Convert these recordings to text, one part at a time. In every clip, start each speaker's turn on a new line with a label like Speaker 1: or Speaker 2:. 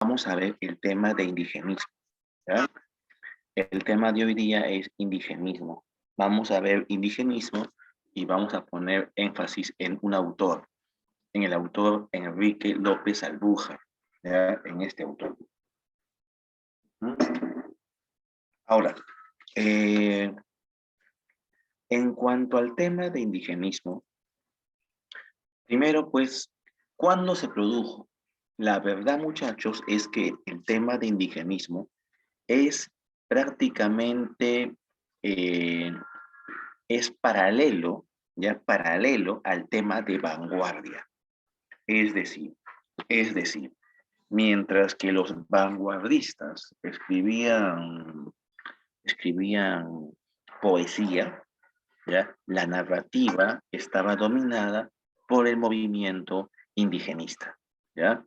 Speaker 1: vamos a ver el tema de indigenismo, ¿ya? El tema de hoy día es indigenismo. Vamos a ver indigenismo y vamos a poner énfasis en un autor, en el autor Enrique López Albuja, ¿ya? En este autor. Ahora, eh, en cuanto al tema de indigenismo, primero pues, ¿cuándo se produjo? La verdad, muchachos, es que el tema de indigenismo es prácticamente, eh, es paralelo, ya paralelo al tema de vanguardia. Es decir, es decir, mientras que los vanguardistas escribían poesía, ¿ya? La narrativa estaba dominada por el movimiento indigenista, ¿ya?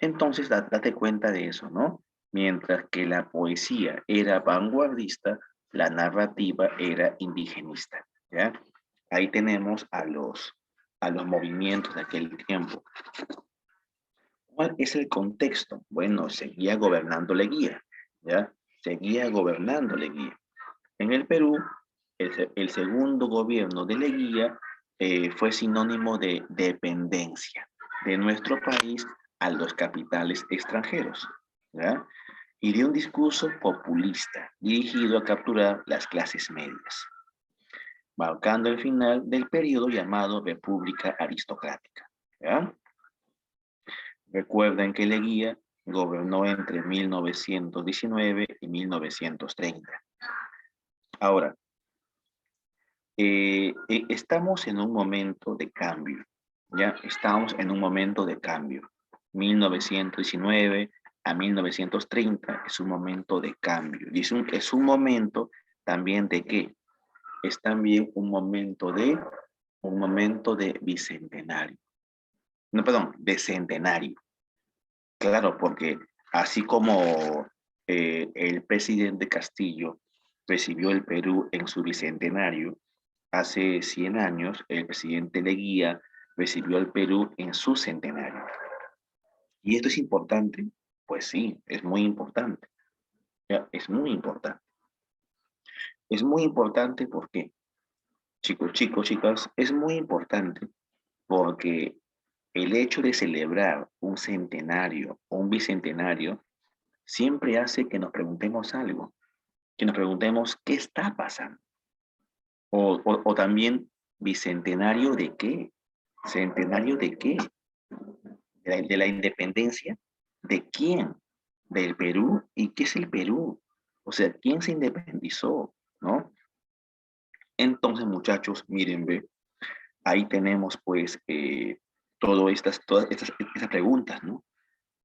Speaker 1: Entonces, date cuenta de eso, ¿no? Mientras que la poesía era vanguardista, la narrativa era indigenista, ¿ya? Ahí tenemos a los movimientos de aquel tiempo. ¿Cuál es el contexto? Bueno, seguía gobernando Leguía, ¿ya? Seguía gobernando Leguía. En el Perú, el segundo gobierno de Leguía fue sinónimo de dependencia de nuestro país a los capitales extranjeros, ¿ya? Y de un discurso populista dirigido a capturar las clases medias, marcando el final del periodo llamado República Aristocrática, ¿ya? Recuerden que Leguía gobernó entre 1919 y 1930. Ahora, estamos en un momento de cambio, ¿ya? Estamos en un momento de cambio. 1919 a 1930 es un momento de cambio. Y es un momento también de qué? Es también un momento de bicentenario. No, perdón, de centenario. Claro, porque así como el presidente Castillo recibió el Perú en su bicentenario, hace 100 años el presidente Leguía recibió el Perú en su centenario. ¿Y esto es importante? Pues sí, es muy importante. ¿Ya? Es muy importante. Es muy importante porque, chicos, chicas, es muy importante porque el hecho de celebrar un centenario o un bicentenario siempre hace que nos preguntemos algo, que nos preguntemos qué está pasando. O también, ¿bicentenario de qué? ¿Centenario de qué? De la independencia. ¿De quién? Del Perú. ¿Y qué es el Perú? O sea, ¿quién se independizó? ¿No? Entonces, muchachos, miren, ve, ahí tenemos pues todas estas preguntas, ¿no?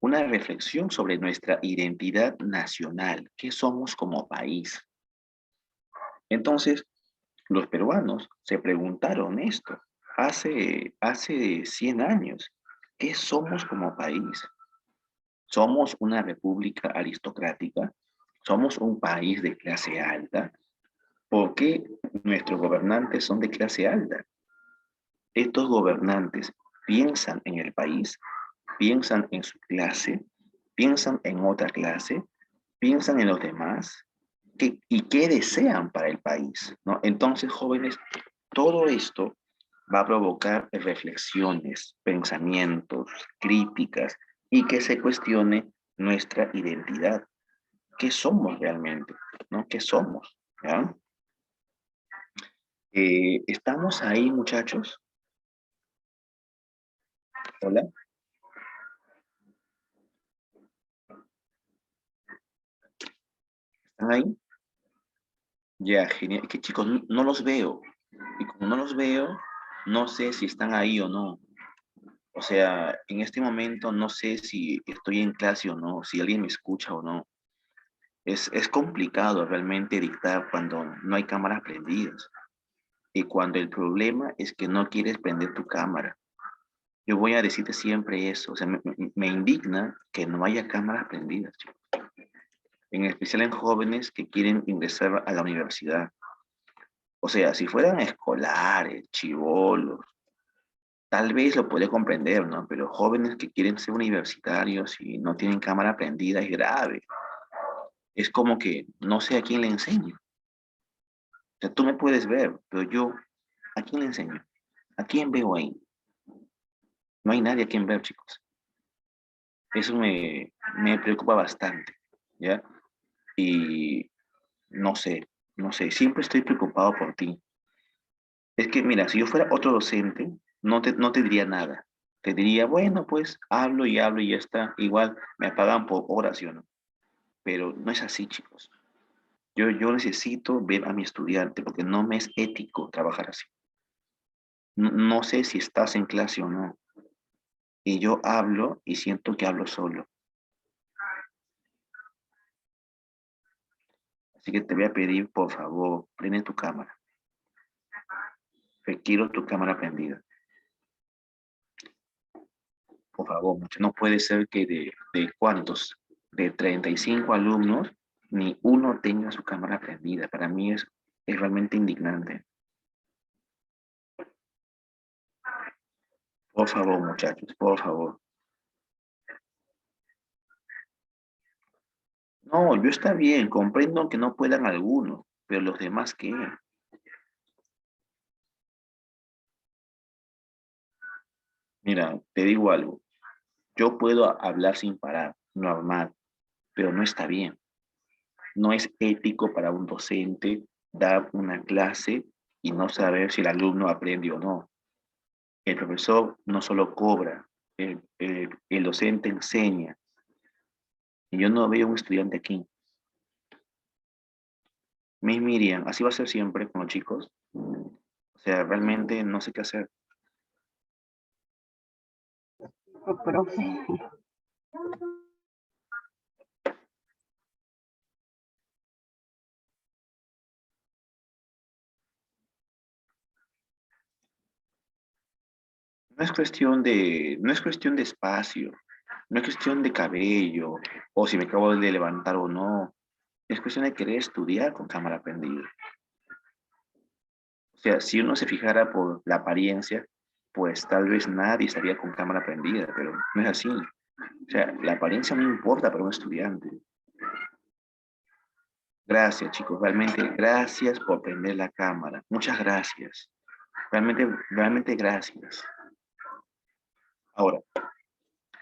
Speaker 1: Una reflexión sobre nuestra identidad nacional, qué somos como país. Entonces, los peruanos se preguntaron esto hace 100 años, ¿qué somos como país? ¿Somos una república aristocrática? ¿Somos un país de clase alta? ¿Por qué nuestros gobernantes son de clase alta? Estos gobernantes piensan en el país, piensan en su clase, piensan en otra clase, piensan en los demás y qué desean para el país, ¿no? Entonces, jóvenes, todo esto va a provocar reflexiones, pensamientos, críticas y que se cuestione nuestra identidad. ¿Qué somos realmente? ¿No? ¿Qué somos? ¿Ya? ¿Estamos ahí, muchachos? Hola, ¿están ahí? Ya, genial. Que chicos, no los veo. Y como no los veo, no sé si están ahí o no. O sea, en este momento no sé si estoy en clase o no, si alguien me escucha o no. Es complicado realmente dictar cuando no hay cámaras prendidas y cuando el problema es que no quieres prender tu cámara. Yo voy a decirte siempre eso, o sea, me indigna que no haya cámaras prendidas, chicos. En especial en jóvenes que quieren ingresar a la universidad. O sea, si fueran escolares, chivolos, Tal vez lo podría comprender, ¿no? Pero jóvenes que quieren ser universitarios y no tienen cámara prendida es grave. Es como que no sé a quién le enseño. O sea, tú me puedes ver, pero yo, ¿a quién le enseño? ¿A quién veo ahí? No hay nadie a quien ver, chicos. Eso me preocupa bastante, ¿ya? Y no sé, no sé, siempre estoy preocupado por ti. Es que, mira, si yo fuera otro docente, no te diría nada. Te diría, bueno, pues hablo y ya está. Igual me pagan por horas, ¿sí o no? Pero no es así, chicos. Yo necesito ver a mi estudiante porque no me es ético trabajar así. No sé si estás en clase o no. Y yo hablo y siento que hablo solo. Así que te voy a pedir, por favor, prende tu cámara. Requiero tu cámara prendida. Por favor, mucho. No puede ser que de cuántos, de 35 alumnos, ni uno tenga su cámara prendida. Para mí es realmente indignante. Por favor, muchachos, por favor. No, yo está bien, comprendo que no puedan algunos, pero los demás, ¿qué? Mira, te digo algo. Yo puedo hablar sin parar, normal, pero no está bien. No es ético para un docente dar una clase y no saber si el alumno aprende o no. El profesor no solo cobra, el docente enseña. Y yo no veo un estudiante aquí. Miss Miriam, así va a ser siempre con los chicos. O sea, realmente no sé qué hacer.
Speaker 2: Oh, profe.
Speaker 1: No es cuestión de espacio, no es cuestión de cabello, o si me acabo de levantar o no. Es cuestión de querer estudiar con cámara prendida. O sea, si uno se fijara por la apariencia, pues tal vez nadie estaría con cámara prendida, pero no es así. O sea, la apariencia no importa para un estudiante. Gracias, chicos, realmente gracias por prender la cámara. Muchas gracias. Realmente gracias. Ahora,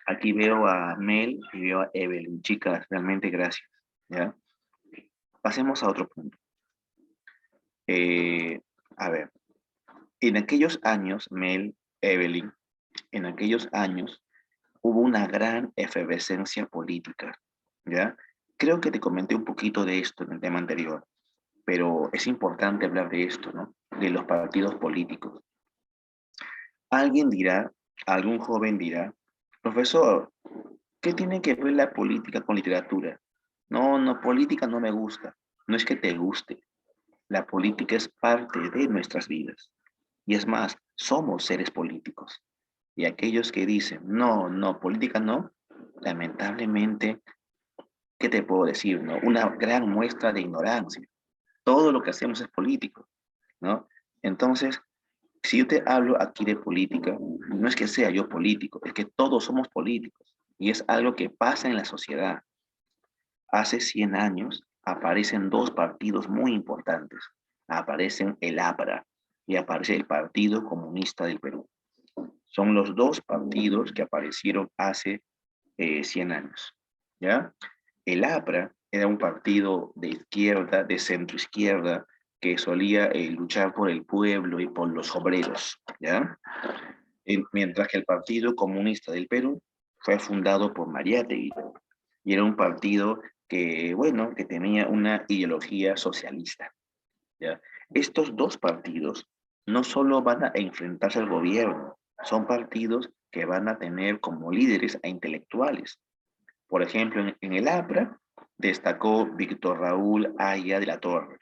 Speaker 1: aquí veo a Mel y veo a Evelyn. Chicas, realmente gracias. ¿Ya? Pasemos a otro punto. Eh, a ver, en aquellos años, Mel, Evelyn, en aquellos años hubo una gran efervescencia política, ¿ya? Creo que te comenté un poquito de esto en el tema anterior, pero es importante hablar de esto, ¿no? De los partidos políticos. Alguien dirá, algún joven dirá, profesor, ¿qué tiene que ver la política con literatura? No, no, política no me gusta. No es que te guste. La política es parte de nuestras vidas. Y es más, somos seres políticos. Y aquellos que dicen, no, no, política no, lamentablemente, ¿qué te puedo decir? No? Una gran muestra de ignorancia. Todo lo que hacemos es político, ¿no? Entonces, si yo te hablo aquí de política, no es que sea yo político, es que todos somos políticos. Y es algo que pasa en la sociedad. Hace 100 años aparecen dos partidos muy importantes. Aparecen el APRA y aparece el Partido Comunista del Perú. Son los dos partidos que aparecieron hace 100 años. ¿Ya? El APRA era un partido de izquierda, de centro izquierda, que solía luchar por el pueblo y por los obreros. ¿Ya? Mientras que el Partido Comunista del Perú fue fundado por Mariátegui y era un partido que, bueno, que tenía una ideología socialista. ¿Ya? Estos dos partidos no solo van a enfrentarse al gobierno, son partidos que van a tener como líderes a intelectuales. Por ejemplo, en el APRA destacó Víctor Raúl Haya de la Torre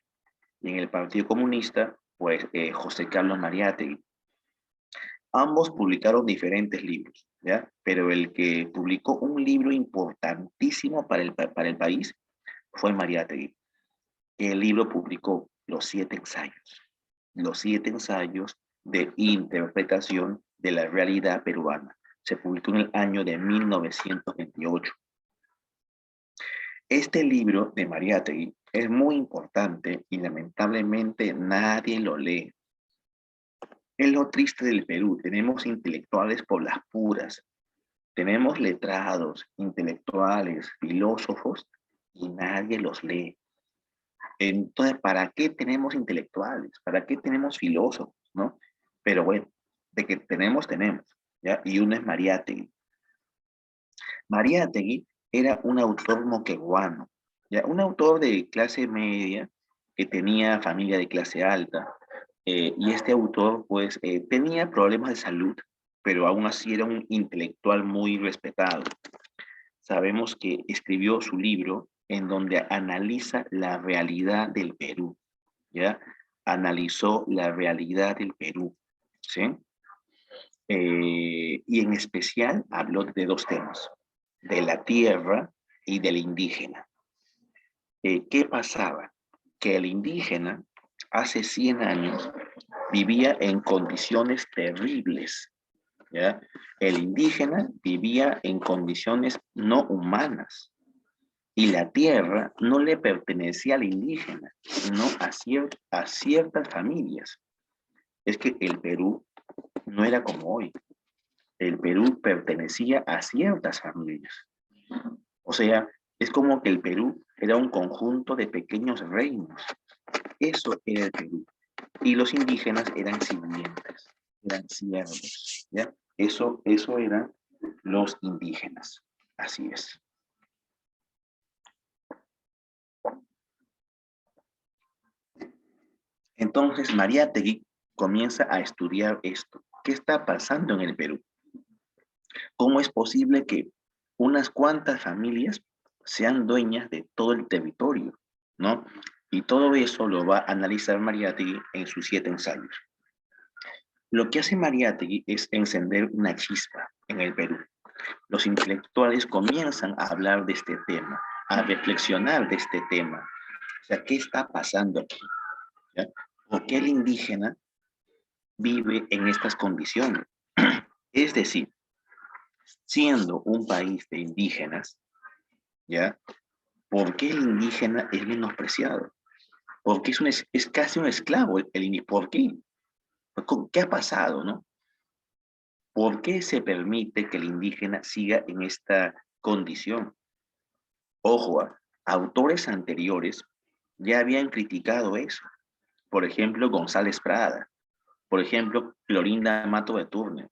Speaker 1: y en el Partido Comunista, pues José Carlos Mariátegui. Ambos publicaron diferentes libros, ¿ya? Pero el que publicó un libro importantísimo para el país fue Mariátegui. El libro publicó los 7 ensayos de interpretación de la realidad peruana. Se publicó en el año de 1928. Este libro de Mariátegui es muy importante y lamentablemente nadie lo lee. Es lo triste del Perú. Tenemos intelectuales por las puras. Tenemos letrados, intelectuales, filósofos y nadie los lee. Entonces, ¿para qué tenemos intelectuales? ¿Para qué tenemos filósofos? ¿No? Pero bueno, de que tenemos, ¿ya? Y uno es Mariátegui. Mariátegui era un autor moqueguano, ¿ya? Un autor de clase media que tenía familia de clase alta. Y este autor, pues, tenía problemas de salud, pero aún así era un intelectual muy respetado. Sabemos que escribió su libro en donde analiza la realidad del Perú, ¿ya? Analizó la realidad del Perú, ¿sí? Y en especial habló de dos temas, de la tierra y del indígena. ¿Qué pasaba? Que el indígena hace 100 años vivía en condiciones terribles, ¿ya? El indígena vivía en condiciones no humanas y la tierra no le pertenecía al indígena, sino a ciertas familias. Es que el Perú no era como hoy. El Perú pertenecía a ciertas familias. O sea, es como que el Perú era un conjunto de pequeños reinos. Eso era el Perú. Y los indígenas eran sirvientes, eran siervos, ¿ya? Eso eran los indígenas. Así es. Entonces, Mariátegui comienza a estudiar esto. ¿Qué está pasando en el Perú? ¿Cómo es posible que unas cuantas familias sean dueñas de todo el territorio, ¿no? Y todo eso lo va a analizar Mariátegui en sus 7 ensayos. Lo que hace Mariátegui es encender una chispa en el Perú. Los intelectuales comienzan a hablar de este tema, a reflexionar de este tema. O sea, ¿qué está pasando aquí? ¿Ya? ¿Por qué el indígena vive en estas condiciones? Es decir, siendo un país de indígenas, ¿ya? ¿Por qué el indígena es menospreciado? Porque es casi un esclavo el indígena. ¿Por qué? ¿Qué ha pasado, no? ¿Por qué se permite que el indígena siga en esta condición? Ojo, autores anteriores ya habían criticado eso. Por ejemplo, González Prada. Por ejemplo, Clorinda Mato de Turner.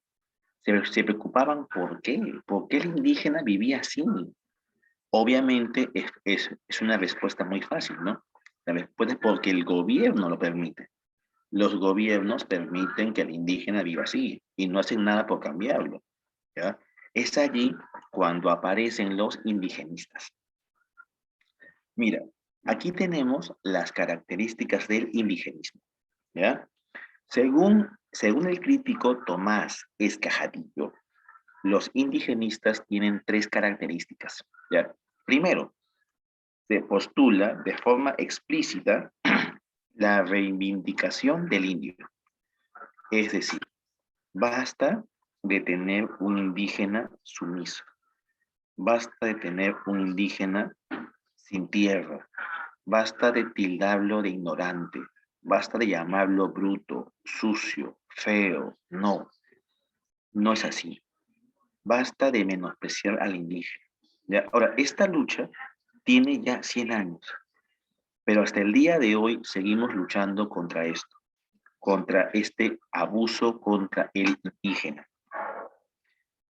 Speaker 1: Se preocupaban por qué el indígena vivía así. Obviamente es una respuesta muy fácil, ¿no? La respuesta es porque el gobierno lo permite. Los gobiernos permiten que el indígena viva así y no hacen nada por cambiarlo, ¿ya? Es allí cuando aparecen los indigenistas. Mira, aquí tenemos las características del indigenismo, ¿ya? Según el crítico Tomás Escajadillo, los indigenistas tienen 3 características, ¿ya? Primero, se postula de forma explícita la reivindicación del indio. Es decir, basta de tener un indígena sumiso, basta de tener un indígena sin tierra, basta de tildarlo de ignorante, basta de llamarlo bruto, sucio, feo. No, no es así. Basta de menospreciar al indígena. ¿Ya? Ahora, esta lucha tiene ya 100 años, pero hasta el día de hoy seguimos luchando contra esto, contra este abuso contra el indígena.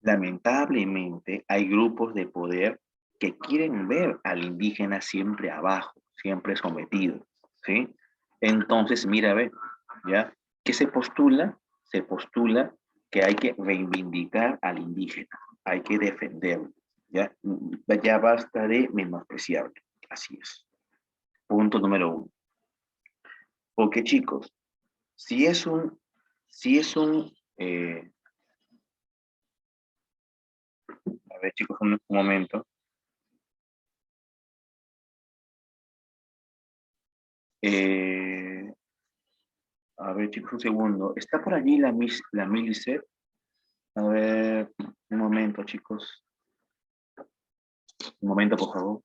Speaker 1: Lamentablemente hay grupos de poder que quieren ver al indígena siempre abajo, siempre sometido, ¿sí? Entonces, mira, ve, ¿ya? ¿Qué se postula? Se postula que hay que reivindicar al indígena, hay que defenderlo, ¿ya? Ya basta de menospreciarlo, así es. Punto número 1. Porque chicos, si es un, si es un, a ver chicos, un momento. Eh, a ver, chicos, un segundo. ¿Está por allí la Milicet? A ver, un momento, chicos. Un momento, por favor.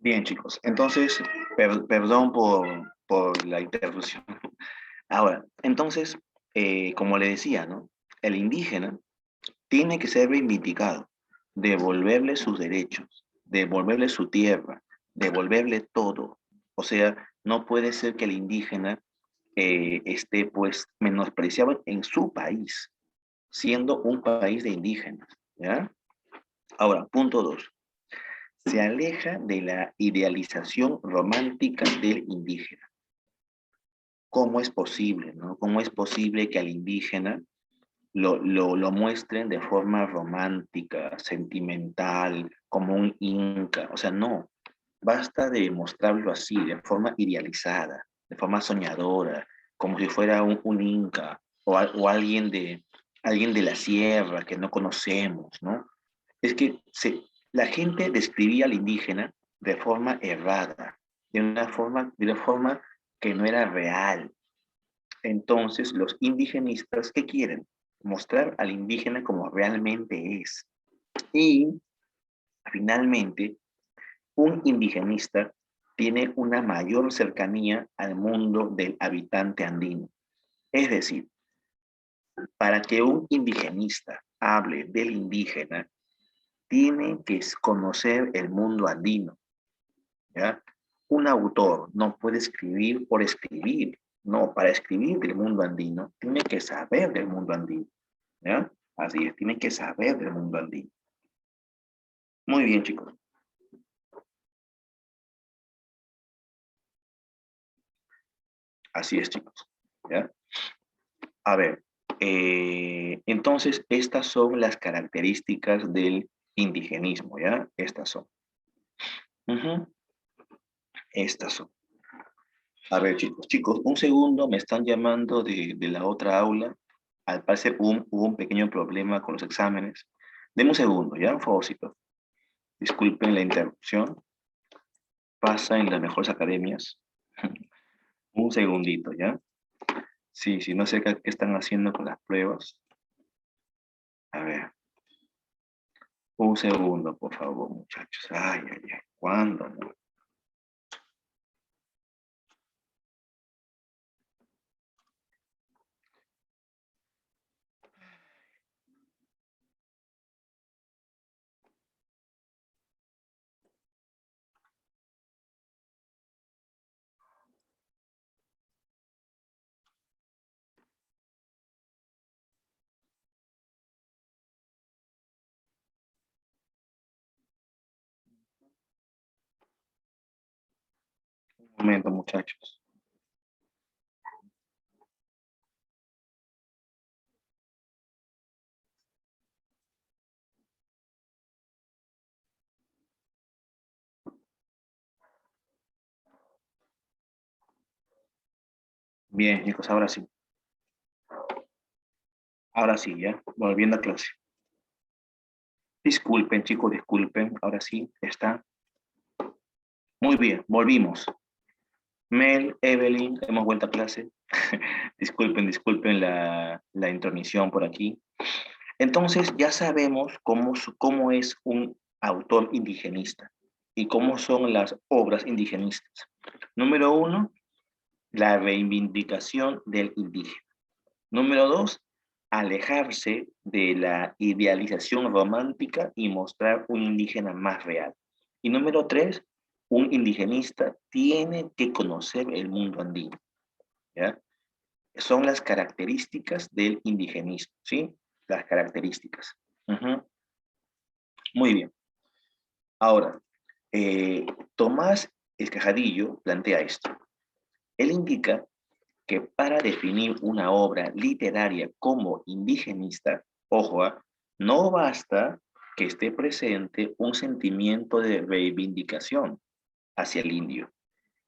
Speaker 1: Bien, chicos. Entonces, perdón por la interrupción. Ahora, entonces, como le decía, ¿no? El indígena tiene que ser reivindicado, devolverle sus derechos, devolverle su tierra, devolverle todo. O sea, no puede ser que el indígena esté pues menospreciado en su país, siendo un país de indígenas, ¿ya? Ahora, punto dos. Se aleja de la idealización romántica del indígena. ¿Cómo es posible, no? ¿Cómo es posible que al indígena lo muestren de forma romántica, sentimental, como un inca? O sea, no. Basta de mostrarlo así, de forma idealizada, de forma soñadora, como si fuera un inca o alguien de la sierra que no conocemos, ¿no? Es que la gente describía al indígena de forma errada, de una forma que no era real. Entonces, los indigenistas, ¿qué quieren? Mostrar al indígena como realmente es. Y finalmente, un indigenista tiene una mayor cercanía al mundo del habitante andino. Es decir, para que un indigenista hable del indígena, tiene que conocer el mundo andino, ¿ya? Un autor no puede escribir por escribir, no, para escribir del mundo andino, tiene que saber del mundo andino, ¿ya? Así es, tiene que saber del mundo andino. Muy bien, chicos. Así es, chicos, ¿ya? A ver, entonces estas son las características del indigenismo, ¿ya? Estas son. Ujú, estas son. A ver, chicos, un segundo, me están llamando de la otra aula. Al parecer hubo un pequeño problema con los exámenes. Deme un segundo, ¿ya? Un favorcito. Disculpen la interrupción. Pasa en las mejores academias. Un segundito, ¿ya? Sí, sí, no sé qué están haciendo con las pruebas. A ver, un segundo, por favor, muchachos. Ay, ay, ay. ¿Cuándo? No? Un momento, muchachos. Bien, chicos, ahora sí. Ahora sí, ¿ya? Volviendo a clase. Disculpen, chicos, disculpen. Ahora sí, está. Muy bien, volvimos. Mel, Evelyn, hemos vuelto a clase. Disculpen la intromisión por aquí. Entonces, ya sabemos cómo es un autor indigenista y cómo son las obras indigenistas. Número uno, la reivindicación del indígena. Número dos, alejarse de la idealización romántica y mostrar un indígena más real. Y número tres, un indigenista tiene que conocer el mundo andino, ¿ya? Son las características del indigenismo, ¿sí? Las características. Ujú. Muy bien. Ahora, Tomás Escajadillo plantea esto. Él indica que para definir una obra literaria como indigenista, ojo, no basta que esté presente un sentimiento de reivindicación hacia el indio,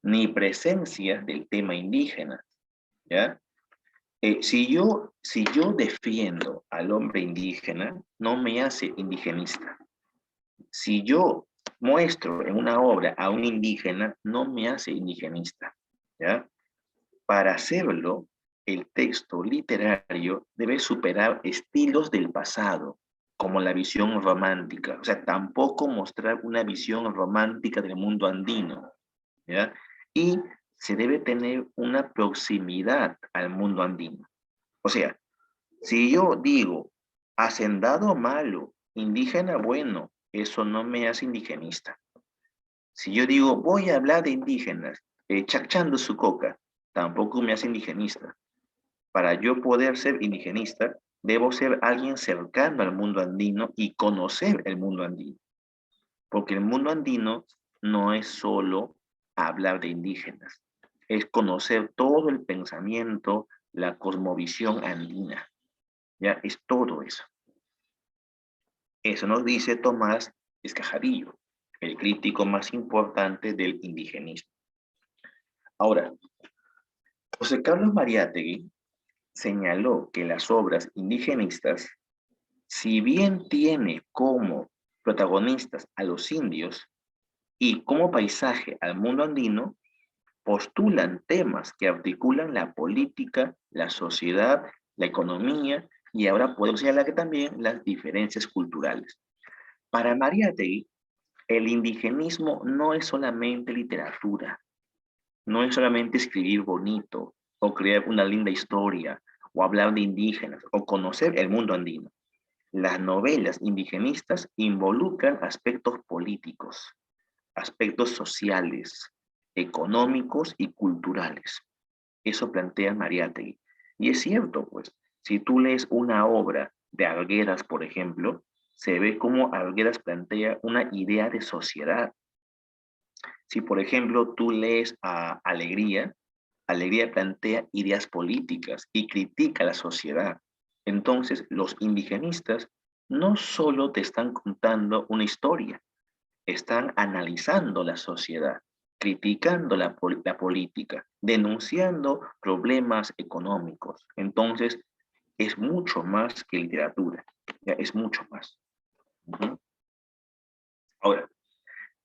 Speaker 1: ni presencia del tema indígena, ¿ya? Si yo defiendo al hombre indígena, no me hace indigenista. Si yo muestro en una obra a un indígena, no me hace indigenista, ¿ya? Para hacerlo, el texto literario debe superar estilos del pasado, como la visión romántica. O sea, tampoco mostrar una visión romántica del mundo andino, ¿ya? Y se debe tener una proximidad al mundo andino. O sea, si yo digo, hacendado malo, indígena bueno, eso no me hace indigenista. Si yo digo, voy a hablar de indígenas, chachando su coca, tampoco me hace indigenista. Para yo poder ser indigenista, debo ser alguien cercano al mundo andino y conocer el mundo andino. Porque el mundo andino no es solo hablar de indígenas, es conocer todo el pensamiento, la cosmovisión andina. Ya es todo eso. Eso nos dice Tomás Escajadillo, el crítico más importante del indigenismo. Ahora, José Carlos Mariátegui señaló que las obras indigenistas, si bien tiene como protagonistas a los indios y como paisaje al mundo andino, postulan temas que articulan la política, la sociedad, la economía y ahora podemos señalar que también las diferencias culturales. Para Mariátegui, el indigenismo no es solamente literatura, no es solamente escribir bonito o crear una linda historia o hablar de indígenas o conocer el mundo andino. Las novelas indigenistas involucran aspectos políticos, aspectos sociales, económicos y culturales. Eso plantea Mariátegui. Y es cierto, pues, si tú lees una obra de Arguedas, por ejemplo, se ve cómo Arguedas plantea una idea de sociedad. Si, por ejemplo, tú lees a Alegría, Alegría plantea ideas políticas y critica a la sociedad. Entonces, los indigenistas no solo te están contando una historia, están analizando la sociedad, criticando la política, denunciando problemas económicos. Entonces, es mucho más que literatura, ya es mucho más. Ahora,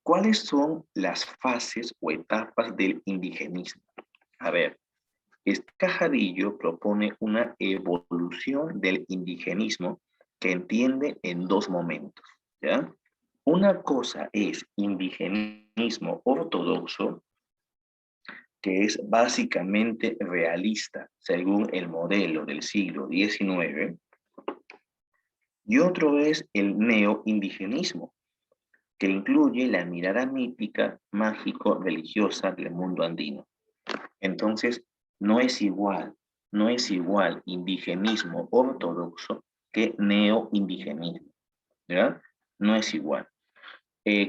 Speaker 1: ¿cuáles son las fases o etapas del indigenismo? A ver, Cajadillo propone una evolución del indigenismo que entiende en dos momentos, ¿ya? Una cosa es indigenismo ortodoxo, que es básicamente realista según el modelo del siglo XIX, y otro es el neoindigenismo, que incluye la mirada mítica, mágico-religiosa del mundo andino. Entonces, no es igual indigenismo ortodoxo que neoindigenismo, ¿ya? No es igual.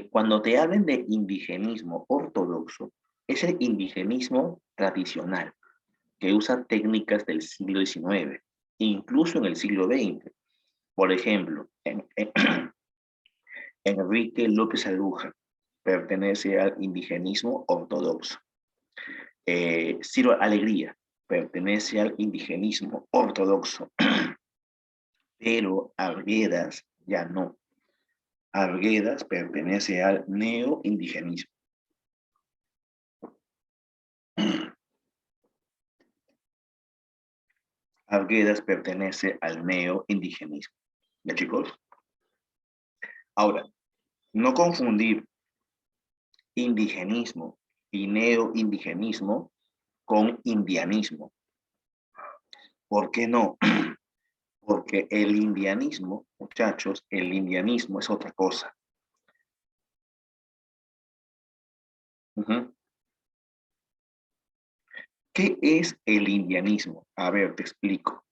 Speaker 1: Cuando te hablen de indigenismo ortodoxo, es el indigenismo tradicional, que usa técnicas del siglo XIX, incluso en el siglo XX. Por ejemplo, Enrique López Aluja pertenece al indigenismo ortodoxo. Ciro Alegría pertenece al indigenismo ortodoxo, pero Arguedas ya no. Arguedas pertenece al neoindigenismo. Arguedas pertenece al neoindigenismo. ¿Ya, chicos? Ahora, no confundir indigenismo y neoindigenismo con indianismo. ¿Por qué no? Porque el indianismo, muchachos, el indianismo es otra cosa. ¿Qué es el indianismo? A ver, te explico.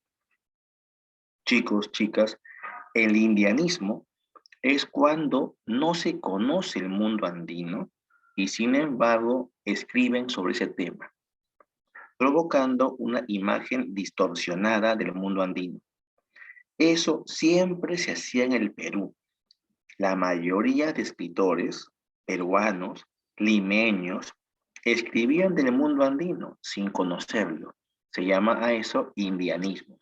Speaker 1: Chicos, chicas, el indianismo es cuando no se conoce el mundo andino y sin embargo escriben sobre ese tema, provocando una imagen distorsionada del mundo andino. Eso siempre se hacía en el Perú. La mayoría de escritores peruanos, limeños, escribían del mundo andino sin conocerlo. Se llama a eso indianismo.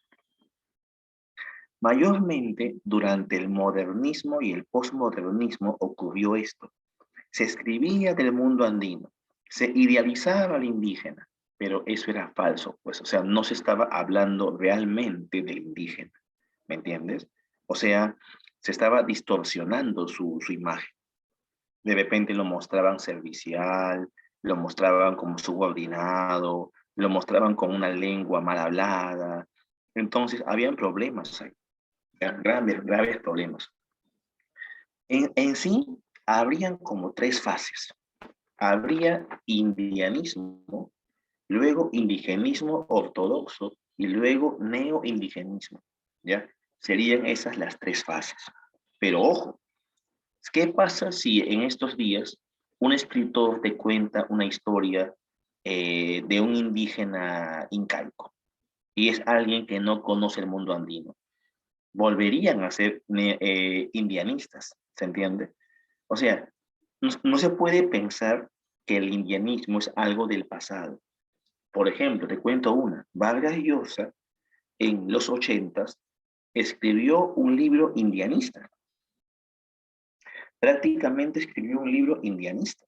Speaker 1: Mayormente durante el modernismo y el posmodernismo ocurrió esto. Se escribía del mundo andino, se idealizaba al indígena, pero eso era falso, pues, o sea, no se estaba hablando realmente del indígena, ¿me entiendes? O sea, se estaba distorsionando su imagen. De repente lo mostraban servicial, lo mostraban como subordinado, lo mostraban con una lengua mal hablada. Entonces, habían problemas ahí, graves problemas. En sí, habrían como tres fases. Habría indianismo, luego indigenismo ortodoxo y luego neoindigenismo, ¿ya? Serían esas las tres fases. Pero ojo, ¿qué pasa si en estos días un escritor te cuenta una historia de un indígena incaico y es alguien que no conoce el mundo andino? Volverían a ser indianistas, ¿se entiende? O sea, no se puede pensar que el indianismo es algo del pasado. Por ejemplo, te cuento una. Vargas Llosa, en los 80s, escribió un libro indianista. Prácticamente escribió un libro indianista,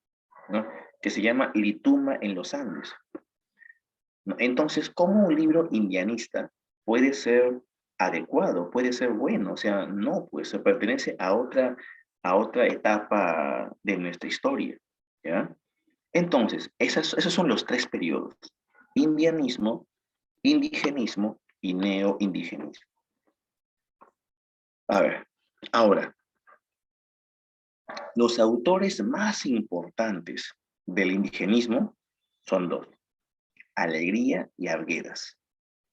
Speaker 1: ¿no? Que se llama Lituma en los Andes, ¿no? Entonces, ¿cómo un libro indianista puede ser adecuado, puede ser bueno? O sea, no, pues se pertenece a otra etapa de nuestra historia, ¿ya? Entonces, esos son los tres periodos: indianismo, indigenismo y neoindigenismo. A ver, ahora, los autores más importantes del indigenismo son dos: Alegría y Arguedas,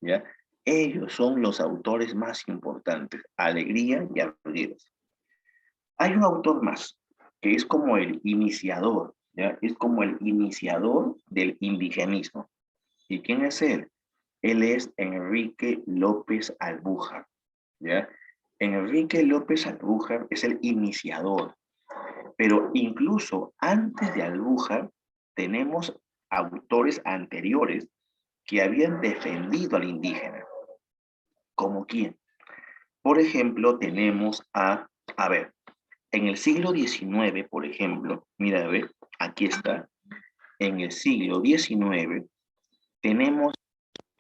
Speaker 1: ¿ya? Ellos son los autores más importantes, Alegría y Arguedas. Hay un autor más, que es como el iniciador, ¿ya? Es como el iniciador del indigenismo. ¿Y quién es él? Él es Enrique López Albújar, ¿ya? Enrique López Albújar es el iniciador, pero incluso antes de Albújar tenemos autores anteriores que habían defendido al indígena. ¿Como quién? Por ejemplo, tenemos a ver, en el siglo XIX, por ejemplo, mira, a ver, aquí está, en el siglo XIX tenemos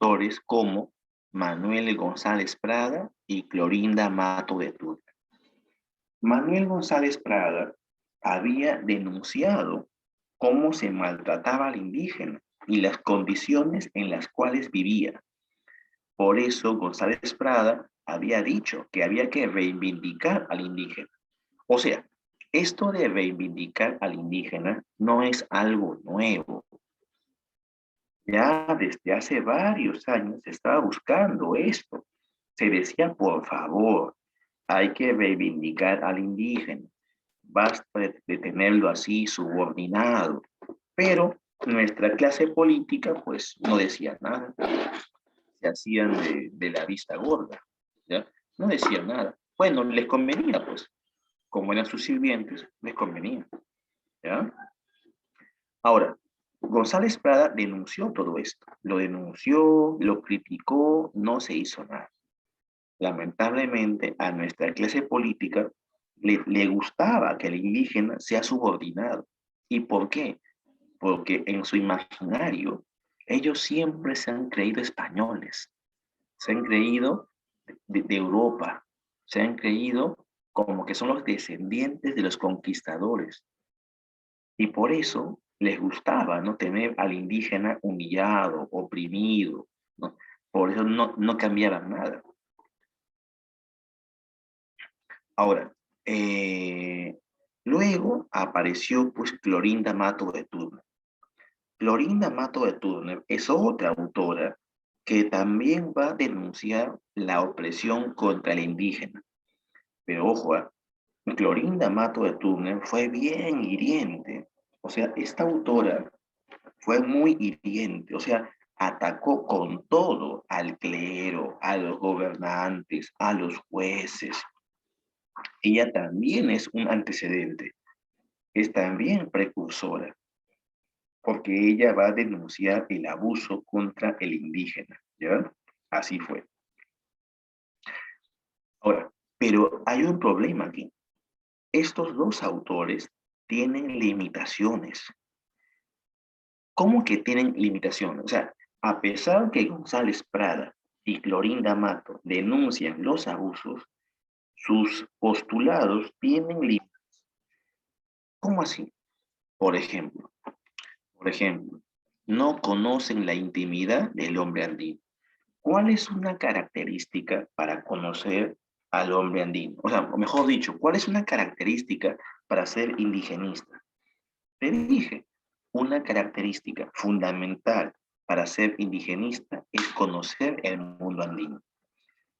Speaker 1: autores como Manuel González Prada y Clorinda Mato de Turner. Manuel González Prada había denunciado cómo se maltrataba al indígena y las condiciones en las cuales vivía. Por eso González Prada había dicho que había que reivindicar al indígena. O sea, esto de reivindicar al indígena no es algo nuevo. Ya desde hace varios años se estaba buscando esto. Se decía, por favor, hay que reivindicar al indígena. Basta de tenerlo así subordinado. Pero nuestra clase política pues no decía nada. Se hacían de la vista gorda, ¿ya? No decían nada. Bueno, les convenía, pues, como eran sus sirvientes, les convenía, ¿ya? Ahora, González Prada denunció todo esto, lo denunció, lo criticó, no se hizo nada. Lamentablemente a nuestra clase política le gustaba que el indígena sea subordinado. ¿Y por qué? Porque en su imaginario ellos siempre se han creído españoles, se han creído de Europa, se han creído como que son los descendientes de los conquistadores. Y por eso les gustaba, ¿no?, tener al indígena humillado, oprimido, ¿no? Por eso no cambiaban nada. Ahora, luego apareció pues Clorinda Mato de Turner. Clorinda Mato de Turner es otra autora que también va a denunciar la opresión contra el indígena. Pero ojo, Clorinda Mato de Turner fue bien hiriente. O sea, esta autora fue muy hiriente. O sea, atacó con todo al clero, a los gobernantes, a los jueces. Ella también es un antecedente, es también precursora, porque ella va a denunciar el abuso contra el indígena, ¿ya? Así fue. Ahora, pero hay un problema aquí. Estos dos autores tienen limitaciones. ¿Cómo que tienen limitaciones? O sea, a pesar que González Prada y Clorinda Mato denuncian los abusos, sus postulados tienen límites. ¿Cómo así? Por ejemplo, por ejemplo, no conocen la intimidad del hombre andino. ¿Cuál es una característica para conocer al hombre andino? O sea, o mejor dicho, ¿cuál es una característica para ser indigenista? Te dije, una característica fundamental para ser indigenista es conocer el mundo andino.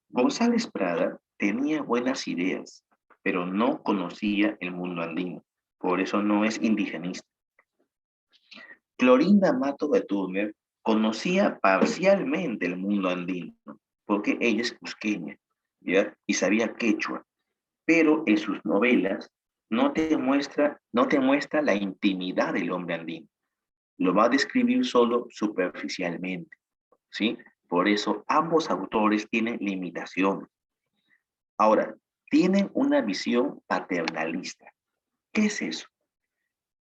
Speaker 1: González Prada tenía buenas ideas, pero no conocía el mundo andino. Por eso no es indigenista. Clorinda Mato de Turner conocía parcialmente el mundo andino, porque ella es cusqueña, ¿ya? Y sabía quechua, pero en sus novelas no te muestra la intimidad del hombre andino. Lo va a describir solo superficialmente, ¿sí? Por eso ambos autores tienen limitaciones. Ahora, tienen una visión paternalista. ¿Qué es eso?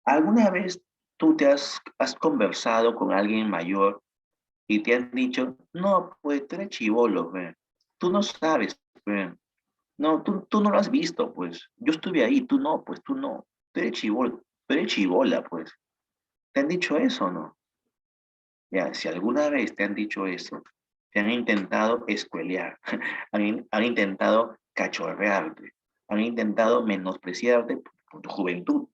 Speaker 1: ¿Alguna vez tú has conversado con alguien mayor y te han dicho, no, pues tú eres chibolo, ve. Tú no sabes, ve. No, tú no lo has visto, pues. Yo estuve ahí, tú no, pues tú no. Tú eres chibolo, tú eres chibola, pues. ¿Te han dicho eso o no? Ya, si alguna vez te han dicho eso, te han intentado escuelear, han intentado cachorrearte, han intentado menospreciarte por tu juventud,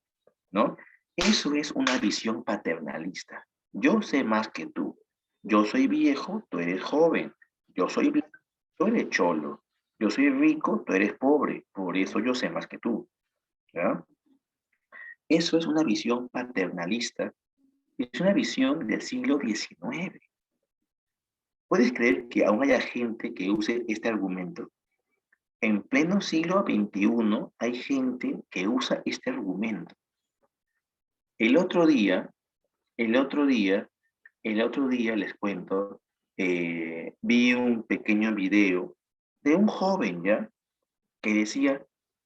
Speaker 1: ¿no? Eso es una visión paternalista. Yo sé más que tú. Yo soy viejo, tú eres joven. Yo soy blanco, tú eres cholo. Yo soy rico, tú eres pobre. Por eso yo sé más que tú, ¿ya? Eso es una visión paternalista. Es una visión del siglo XIX. ¿Puedes creer que aún haya gente que use este argumento? En pleno siglo XXI hay gente que usa este argumento. El otro día, el otro día, el otro día les cuento, vi un pequeño video de un joven ya que decía,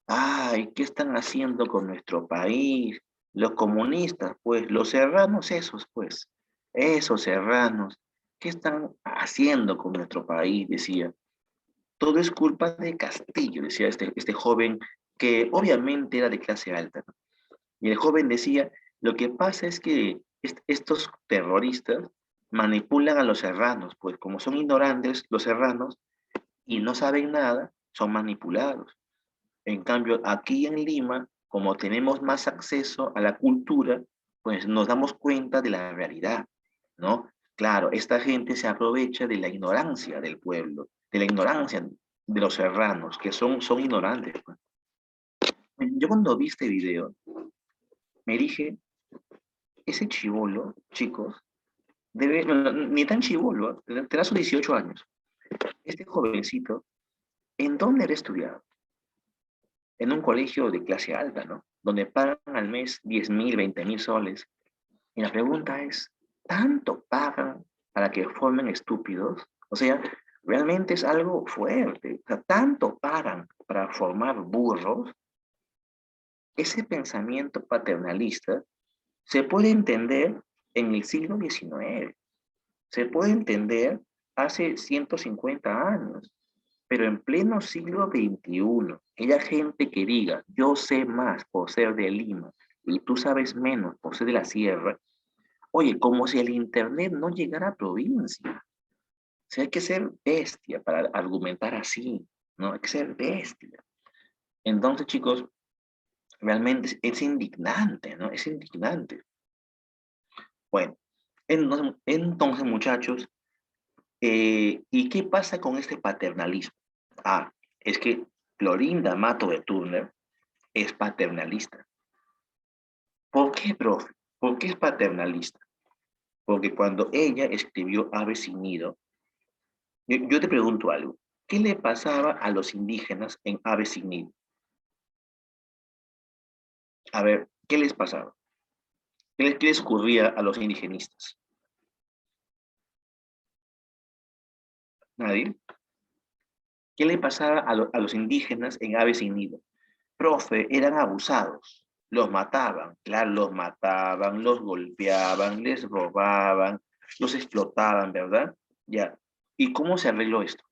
Speaker 1: ay, ¿qué están haciendo con nuestro país? Los comunistas, pues, los serranos esos, pues, esos serranos, ¿qué están haciendo con nuestro país? Decía. Todo es culpa de Castillo, decía este joven, que obviamente era de clase alta, ¿no? Y el joven decía, lo que pasa es que estos terroristas manipulan a los serranos, pues como son ignorantes los serranos y no saben nada, son manipulados. En cambio, aquí en Lima, como tenemos más acceso a la cultura, pues nos damos cuenta de la realidad, ¿no? Claro, esta gente se aprovecha de la ignorancia del pueblo, de la ignorancia de los serranos, que son ignorantes, pues. Yo cuando vi este video, me dije, ese chivolo, chicos, debe, no, ni tan chivolo, tendrá sus 18 años. Este jovencito, ¿en dónde había estudiado? En un colegio de clase alta, ¿no? Donde pagan al mes 10.000, 20.000 soles. Y la pregunta es, ¿tanto pagan para que formen estúpidos? O sea, realmente es algo fuerte. O sea, ¿tanto pagan para formar burros? Ese pensamiento paternalista se puede entender en el siglo XIX, se puede entender hace 150 años, pero en pleno siglo XXI, aquella gente que diga, yo sé más por ser de Lima y tú sabes menos por ser de la sierra, oye, como si el Internet no llegara a provincia. O sea, hay que ser bestia para argumentar así, ¿no? Hay que ser bestia. Entonces, chicos, realmente es indignante, ¿no? Es indignante. Bueno, entonces muchachos, ¿y qué pasa con este paternalismo? Ah, es que Clorinda Mato de Turner es paternalista. ¿Por qué, profe? ¿Por qué es paternalista? Porque cuando ella escribió Ave sin nido, yo te pregunto algo. ¿Qué le pasaba a los indígenas en Ave sin nido? A ver, ¿qué les pasaba? ¿Qué les ocurría a los indigenistas? ¿Nadie? ¿Qué le pasaba a los indígenas en Ave sin nido? Profe, eran abusados. Los mataban, claro, los mataban, los golpeaban, les robaban, los explotaban, ¿verdad? Ya. ¿Y cómo se arregló esto?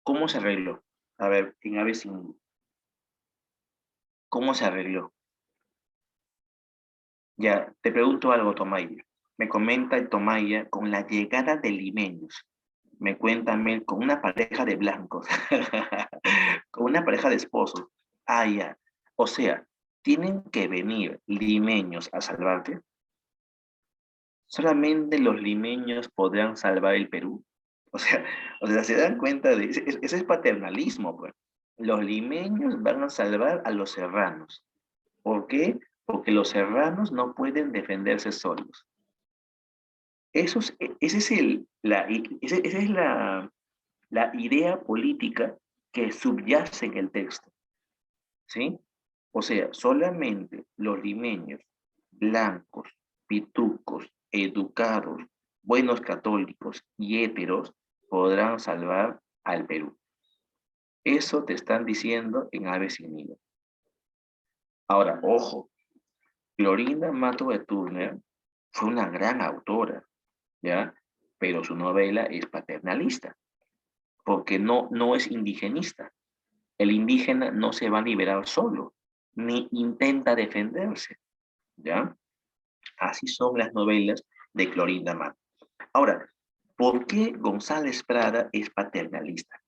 Speaker 1: ¿Cómo se arregló? A ver, en Ave sin nido. ¿Cómo se arregló? Ya, te pregunto algo, Tomaya. Me comenta el Tomaya, con la llegada de limeños. Me cuenta Mel, con una pareja de blancos, con una pareja de esposos. Ah, ya. O sea, tienen que venir limeños a salvarte. Solamente los limeños podrán salvar el Perú. O sea, se dan cuenta de ese es paternalismo, pues. Los limeños van a salvar a los serranos. ¿Por qué? Porque los serranos no pueden defenderse solos. Ese es esa es la idea política que subyace en el texto, ¿sí? O sea, solamente los limeños, blancos, pitucos, educados, buenos católicos y héteros podrán salvar al Perú. Eso te están diciendo en Ave sin nido. Ahora, ojo, Florinda Mato de Turner fue una gran autora, ¿ya? Pero su novela es paternalista, porque no es indigenista. El indígena no se va a liberar solo, ni intenta defenderse, ¿ya? Así son las novelas de Clorinda Mann. Ahora, ¿por qué González Prada es paternalista?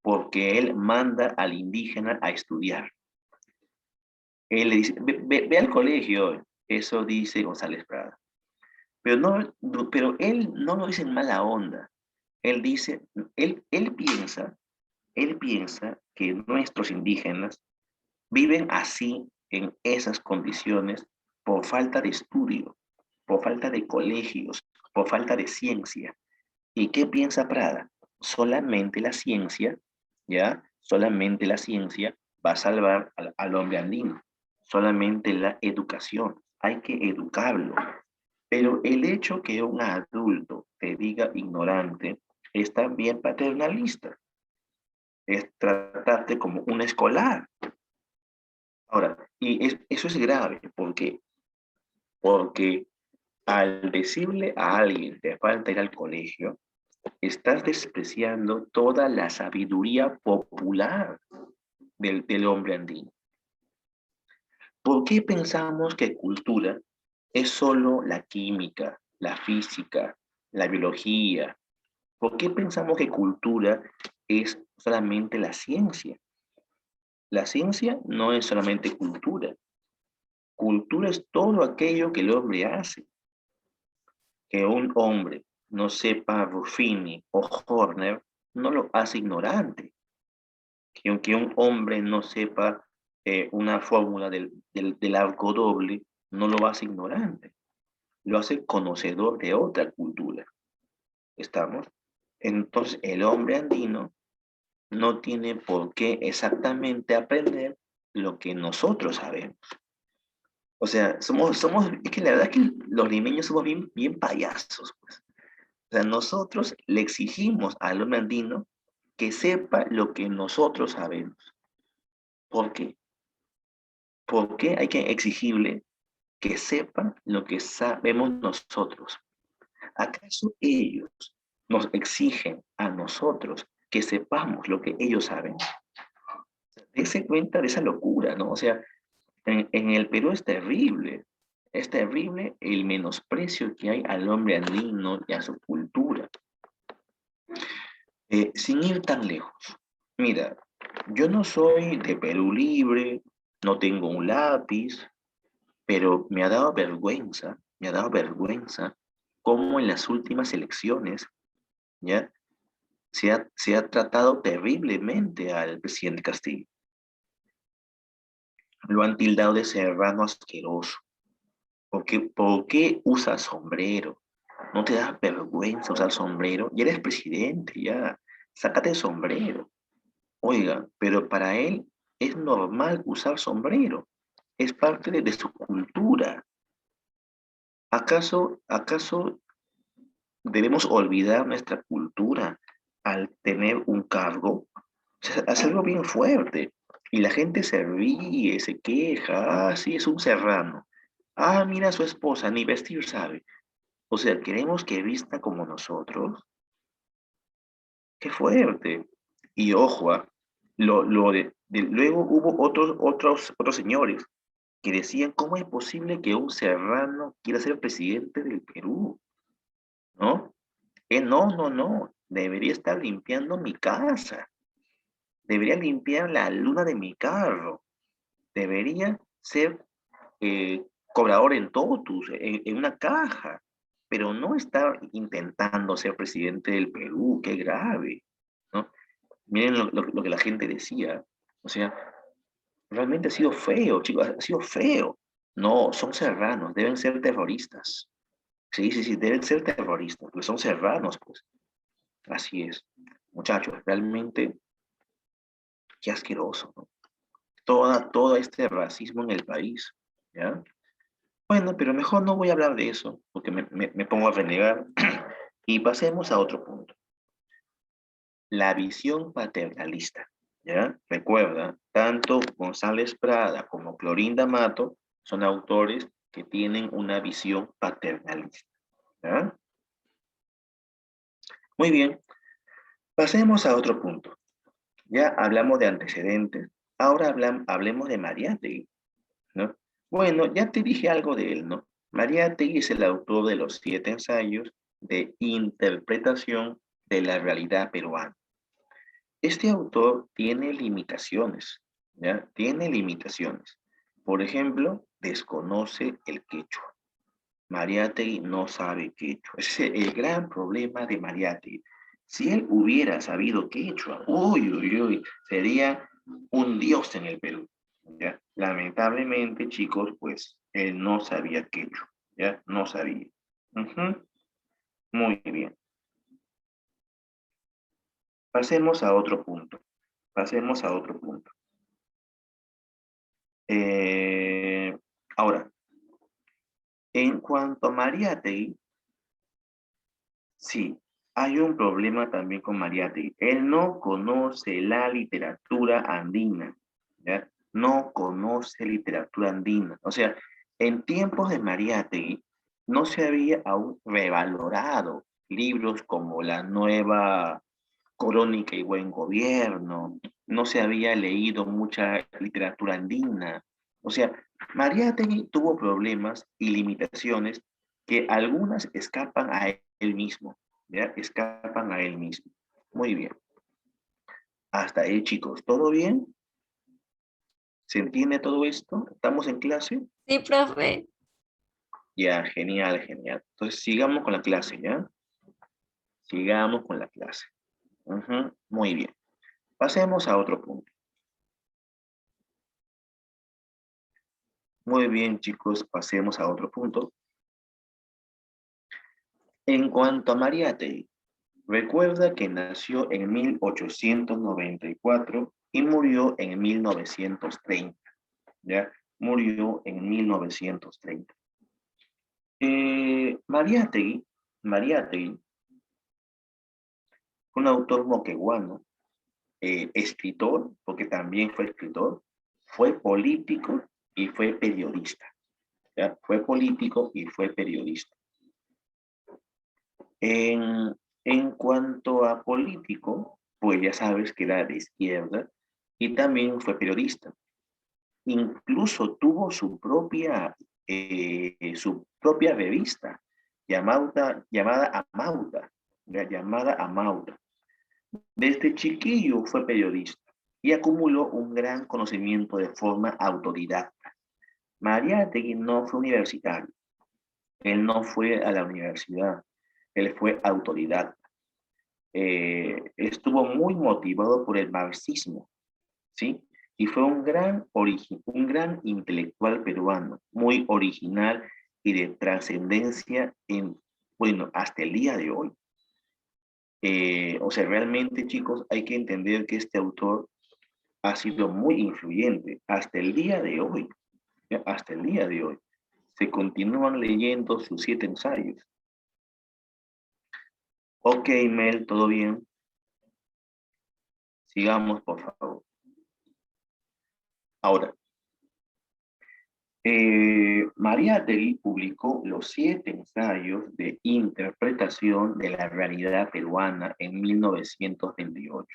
Speaker 1: Porque él manda al indígena a estudiar. Él le dice, ve al colegio, eso dice González Prada. Pero él no lo dice en mala onda. Él dice, él piensa que nuestros indígenas viven así, en esas condiciones, por falta de estudio, por falta de colegios, por falta de ciencia. ¿Y qué piensa Prada? Solamente la ciencia, ¿ya? Solamente la ciencia va a salvar al hombre andino. Solamente la educación. Hay que educarlo. Pero el hecho que un adulto te diga ignorante es también paternalista. Es tratarte como un escolar. Ahora, eso es grave, porque al decirle a alguien te falta ir al colegio, estás despreciando toda la sabiduría popular del hombre andino. ¿Por qué pensamos que cultura es solo la química, la física, la biología? ¿Por qué pensamos que cultura es solamente la ciencia? La ciencia no es solamente cultura. Cultura es todo aquello que el hombre hace. Que un hombre no sepa Ruffini o Horner no lo hace ignorante. Que un hombre no sepa una fórmula del arco doble no lo hace ignorante. Lo hace conocedor de otra cultura. ¿Estamos? Entonces, el hombre andino no tiene por qué exactamente aprender lo que nosotros sabemos. O sea, es que la verdad es que los limeños somos bien payasos, pues. O sea, nosotros le exigimos al hombre andino que sepa lo que nosotros sabemos. ¿Por qué? ¿Por qué hay que exigirle que sepa lo que sabemos nosotros? ¿Acaso ellos nos exigen a nosotros que sepamos lo que ellos saben? Dense cuenta de esa locura, ¿no? O sea, en el Perú es terrible el menosprecio que hay al hombre andino y a su cultura. Sin ir tan lejos, mira, yo no soy de Perú Libre, no tengo un lápiz, pero me ha dado vergüenza cómo en las últimas elecciones, ¿ya? Se ha tratado terriblemente al presidente Castillo. Lo han tildado de serrano asqueroso. ¿Por qué usas sombrero? ¿No te da vergüenza usar sombrero? Ya eres presidente, ya. Sácate el sombrero. Oiga, pero para él es normal usar sombrero. Es parte de su cultura. ¿Acaso debemos olvidar nuestra cultura al tener un cargo? O sea, es algo bien fuerte. Y la gente se ríe, se queja. Ah, sí, es un serrano. Ah, mira a su esposa, ni vestir sabe. O sea, queremos que vista como nosotros. Qué fuerte. Y ojo, luego hubo otros señores que decían, ¿cómo es posible que un serrano quiera ser presidente del Perú? ¿No? No. Debería estar limpiando mi casa. Debería limpiar la luna de mi carro. Debería ser cobrador en totus, en una caja. Pero no estar intentando ser presidente del Perú. Qué grave, ¿no? Miren lo que la gente decía. O sea, realmente ha sido feo, chicos, ha sido feo. No, son serranos, deben ser terroristas. Sí, deben ser terroristas, porque son serranos, pues. Así es. Muchachos, realmente, qué asqueroso, ¿no? Todo este racismo en el país, ¿ya? Bueno, pero mejor no voy a hablar de eso, porque me pongo a renegar. Y pasemos a otro punto. La visión paternalista, ¿ya? Recuerda, tanto González Prada como Clorinda Mato son autores que tienen una visión paternalista, ¿ya? Muy bien, pasemos a otro punto. Ya hablamos de antecedentes, ahora hablemos de Mariátegui, ¿no? Bueno, ya te dije algo de él, ¿no? Mariátegui es el autor de los 7 ensayos de interpretación de la realidad peruana. Este autor tiene limitaciones, ¿ya? Tiene limitaciones. Por ejemplo, desconoce el quechua. Mariátegui no sabe quechua. Ese es el gran problema de Mariátegui. Si él hubiera sabido quechua, uy, sería un dios en el Perú, ¿ya? Lamentablemente, chicos, pues él no sabía quechua, ¿ya? No sabía. Ujú. Muy bien. Pasemos a otro punto. Pasemos a otro punto. Eh, ahora, en cuanto a Mariátegui, sí, hay un problema también con Mariátegui. Él no conoce la literatura andina, ¿ya? No conoce literatura andina. O sea, en tiempos de Mariátegui no se había aún revalorado libros como La Nueva Crónica y Buen Gobierno, no se había leído mucha literatura andina. O sea, Mariátegui tuvo problemas y limitaciones que algunas escapan a él mismo, ¿ya? Escapan a él mismo. Muy bien. Hasta ahí, chicos. ¿Todo bien? ¿Se entiende todo esto? ¿Estamos en clase?
Speaker 2: Sí, profe.
Speaker 1: Ya, genial, genial. Entonces, sigamos con la clase, ¿ya? Sigamos con la clase. Ujú, muy bien. Pasemos a otro punto. Muy bien, chicos, pasemos a otro punto. En cuanto a Mariátegui, recuerda que nació en 1894 y murió en 1930, ¿ya? Murió en 1930. Mariátegui fue un autor moqueguano, escritor, porque también fue escritor, fue político y fue periodista, ¿ya? Fue político y fue periodista. En cuanto a político, pues ya sabes que era de izquierda y también fue periodista. Incluso tuvo su propia revista llamada Amauta, llamada Amauta. Desde chiquillo fue periodista y acumuló un gran conocimiento de forma autodidacta. Mariátegui no fue universitario, él no fue a la universidad, él fue autodidacta. Estuvo muy motivado por el marxismo, ¿sí? y fue un gran intelectual peruano, muy original y de trascendencia bueno, hasta el día de hoy. O sea, realmente, chicos, hay que entender que este autor ha sido muy influyente hasta el día de hoy, ¿ya? Hasta el día de hoy. Se continúan leyendo sus 7 ensayos. Ok, Mel, ¿todo bien? Sigamos, por favor. Ahora, Mariátegui publicó los 7 ensayos de interpretación de la realidad peruana en 1928.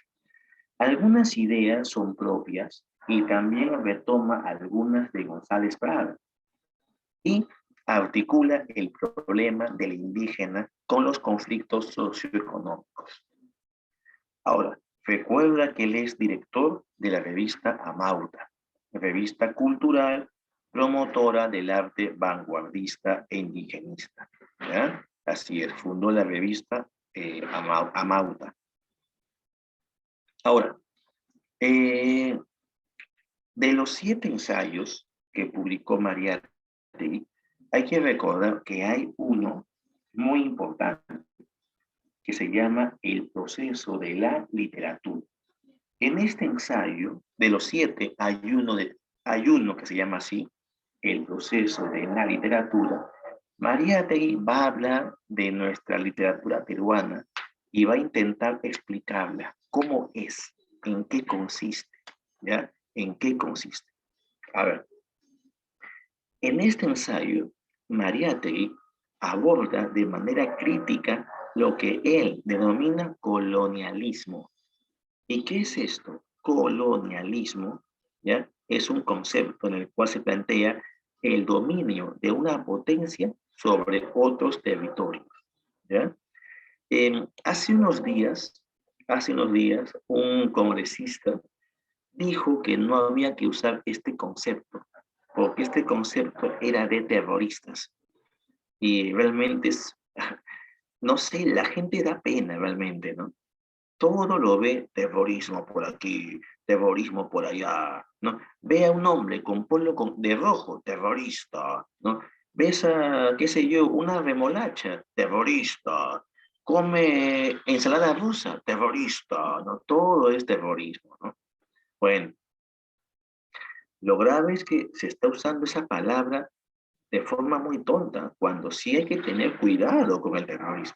Speaker 1: Algunas ideas son propias y también retoma algunas de González Prada y articula el problema del indígena con los conflictos socioeconómicos. Ahora, recuerda que él es director de la revista Amauta, revista cultural promotora del arte vanguardista e indigenista. ¿Ya? Así es, fundó la revista Amauta. Ahora, de los 7 ensayos que publicó Mariátegui, hay que recordar que hay uno muy importante que se llama El proceso de la literatura. En este ensayo, de los 7, hay uno que se llama así, El proceso de la literatura. Mariátegui va a hablar de nuestra literatura peruana y va a intentar explicarla, cómo es, en qué consiste, ¿ya? ¿En qué consiste? A ver, en este ensayo, Mariátegui aborda de manera crítica lo que él denomina colonialismo. ¿Y qué es esto? Colonialismo, ¿ya? Es un concepto en el cual se plantea el dominio de una potencia sobre otros territorios, ¿ya? Hace unos días, un congresista dijo que no había que usar este concepto, porque este concepto era de terroristas. Y realmente es, no sé, la gente da pena realmente, ¿no? Todo lo ve terrorismo por aquí, terrorismo por allá, ¿no? Ve a un hombre con polo de rojo, terrorista, ¿no? Ves a, qué sé yo, una remolacha, terrorista. Come ensalada rusa, terrorista, ¿no? Todo es terrorismo, ¿no? Bueno, lo grave es que se está usando esa palabra de forma muy tonta, cuando sí hay que tener cuidado con el terrorismo,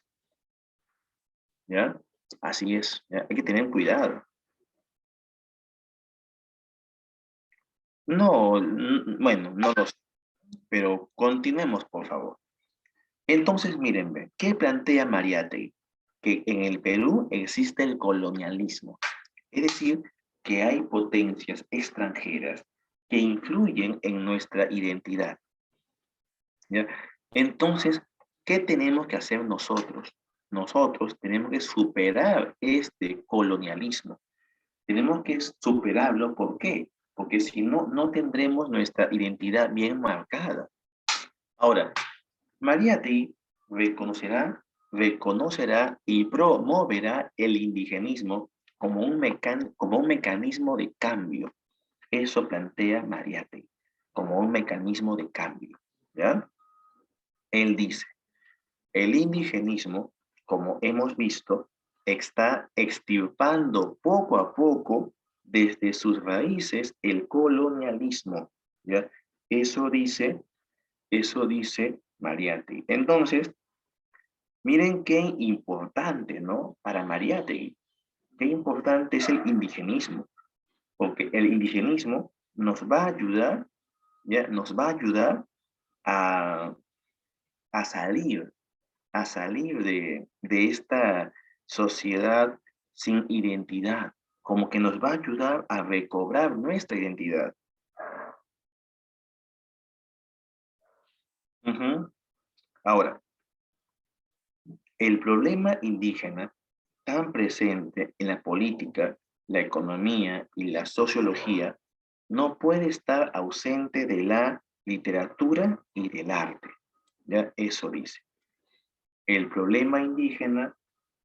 Speaker 1: ¿ya? Así es, ¿ya? Hay que tener cuidado. No, bueno, no lo sé, pero continuemos, por favor. Entonces, mírenme, ¿qué plantea Mariátegui? Que en el Perú existe el colonialismo, es decir, que hay potencias extranjeras que influyen en nuestra identidad, ¿ya? Entonces, ¿qué tenemos que hacer nosotros? Nosotros tenemos que superar este colonialismo. Tenemos que superarlo, ¿por qué? Porque si no, no tendremos nuestra identidad bien marcada. Ahora, Mariátegui reconocerá y promoverá el indigenismo como un mecanismo de cambio. Eso plantea Mariátegui, como un mecanismo de cambio, ¿ya? Él dice, el indigenismo, como hemos visto, está extirpando poco a poco desde sus raíces el colonialismo, ¿ya? Eso dice, eso dice Mariátegui. Entonces, miren qué importante, ¿no? Para Mariátegui, qué importante es el indigenismo, porque el indigenismo nos va a ayudar, ¿ya? Nos va a ayudar a, a salir, a salir de esta sociedad sin identidad, como que nos va a ayudar a recobrar nuestra identidad. Ujú. Ahora, el problema indígena tan presente en la política, la economía y la sociología no puede estar ausente de la literatura y del arte. Ya eso dice. El problema indígena,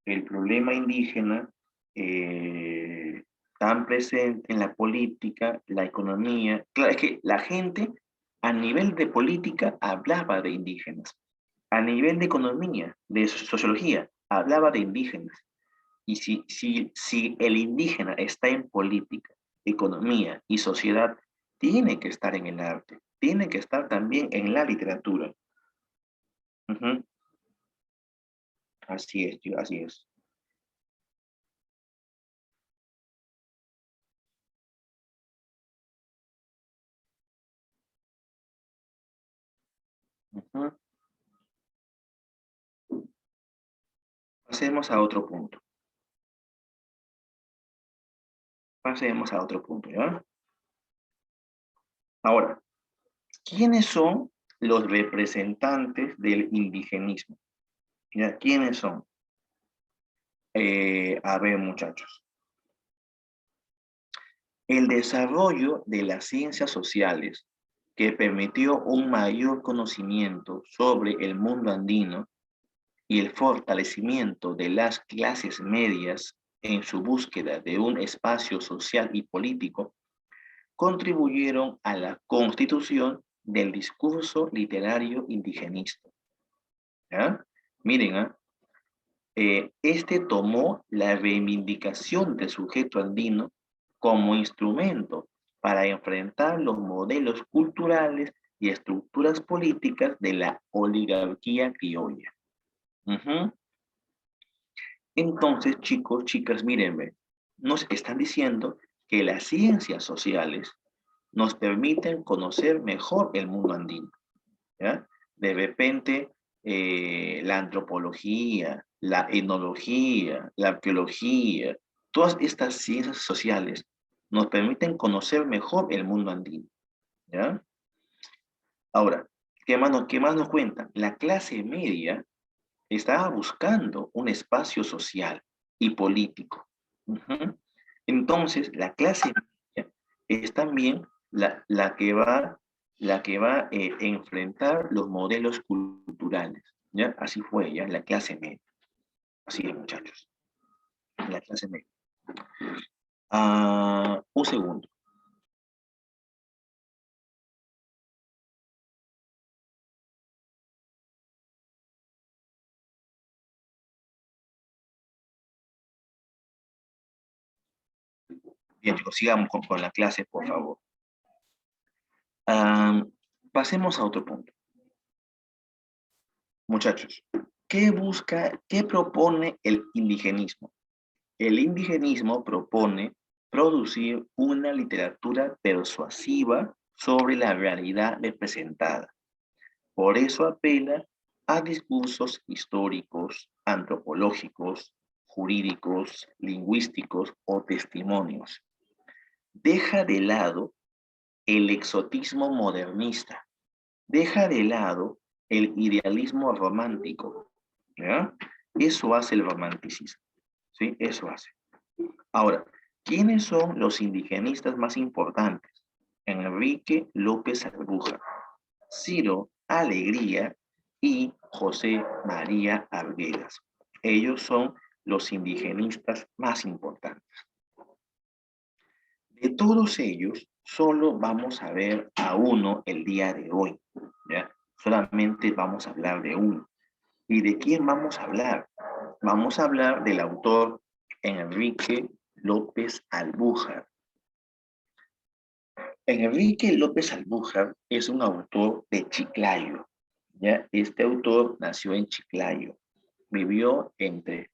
Speaker 1: el problema indígena tan presente en la política, la economía. Claro, es que la gente a nivel de política hablaba de indígenas, a nivel de economía, de sociología, hablaba de indígenas. Y si el indígena está en política, economía y sociedad, tiene que estar en el arte, tiene que estar también en la literatura. Ujú. Así es, tío, así es. Ujú. Pasemos a otro punto. Pasemos a otro punto, ¿ya? Ahora, ¿quiénes son los representantes del indigenismo? ¿Ya? ¿Quiénes son? A ver, muchachos. El desarrollo de las ciencias sociales que permitió un mayor conocimiento sobre el mundo andino y el fortalecimiento de las clases medias en su búsqueda de un espacio social y político, contribuyeron a la constitución del discurso literario indigenista. ¿Ya? Miren, este tomó la reivindicación del sujeto andino como instrumento para enfrentar los modelos culturales y estructuras políticas de la oligarquía criolla. Ujú. Entonces, chicos, chicas, mírenme, nos están diciendo que las ciencias sociales nos permiten conocer mejor el mundo andino, ¿ya? De repente, la antropología, la etnología, la arqueología, todas estas ciencias sociales nos permiten conocer mejor el mundo andino, ¿ya? Ahora, qué más nos cuentan? La clase media estaba buscando un espacio social y político. Ujú. Entonces, la clase media es también la que va a enfrentar los modelos culturales. ¿Ya? Así fue, ¿ya? La clase media. Así es, muchachos. La clase media. Un segundo. Bien, chicos, sigamos con la clase, por favor. Ah, pasemos a otro punto. Muchachos, qué propone el indigenismo? El indigenismo propone producir una literatura persuasiva sobre la realidad representada. Por eso apela a discursos históricos, antropológicos, jurídicos, lingüísticos o testimonios. Deja de lado el exotismo modernista, deja de lado el idealismo romántico, ¿ya? Eso hace el romanticismo, ¿sí? Eso hace. Ahora, ¿quiénes son los indigenistas más importantes? Enrique López Albuja, Ciro Alegría y José María Arguedas. Ellos son los indigenistas más importantes. De todos ellos, solo vamos a ver a uno el día de hoy, ¿ya? Solamente vamos a hablar de uno. ¿Y de quién vamos a hablar? Vamos a hablar del autor Enrique López Albújar. Enrique López Albújar es un autor de Chiclayo, ¿ya? Este autor nació en Chiclayo, vivió entre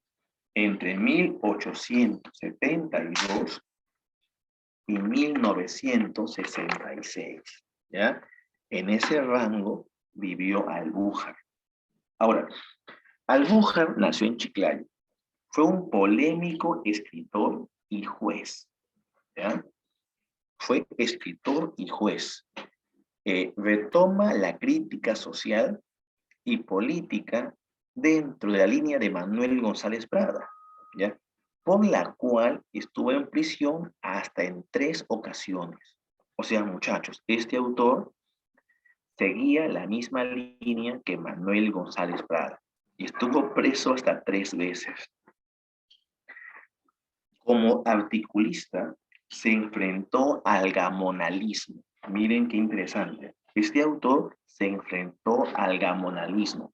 Speaker 1: 1872 y 1966, ¿ya? En ese rango vivió Albújar. Ahora, Albújar nació en Chiclayo, fue un polémico escritor y juez, ¿ya? Fue escritor y juez. Retoma la crítica social y política dentro de la línea de Manuel González Prada, ¿ya? Por la cual estuvo en prisión hasta en 3 ocasiones. O sea, muchachos, este autor seguía la misma línea que Manuel González Prada y estuvo preso hasta 3 veces. Como articulista, se enfrentó al gamonalismo. Miren qué interesante. Este autor se enfrentó al gamonalismo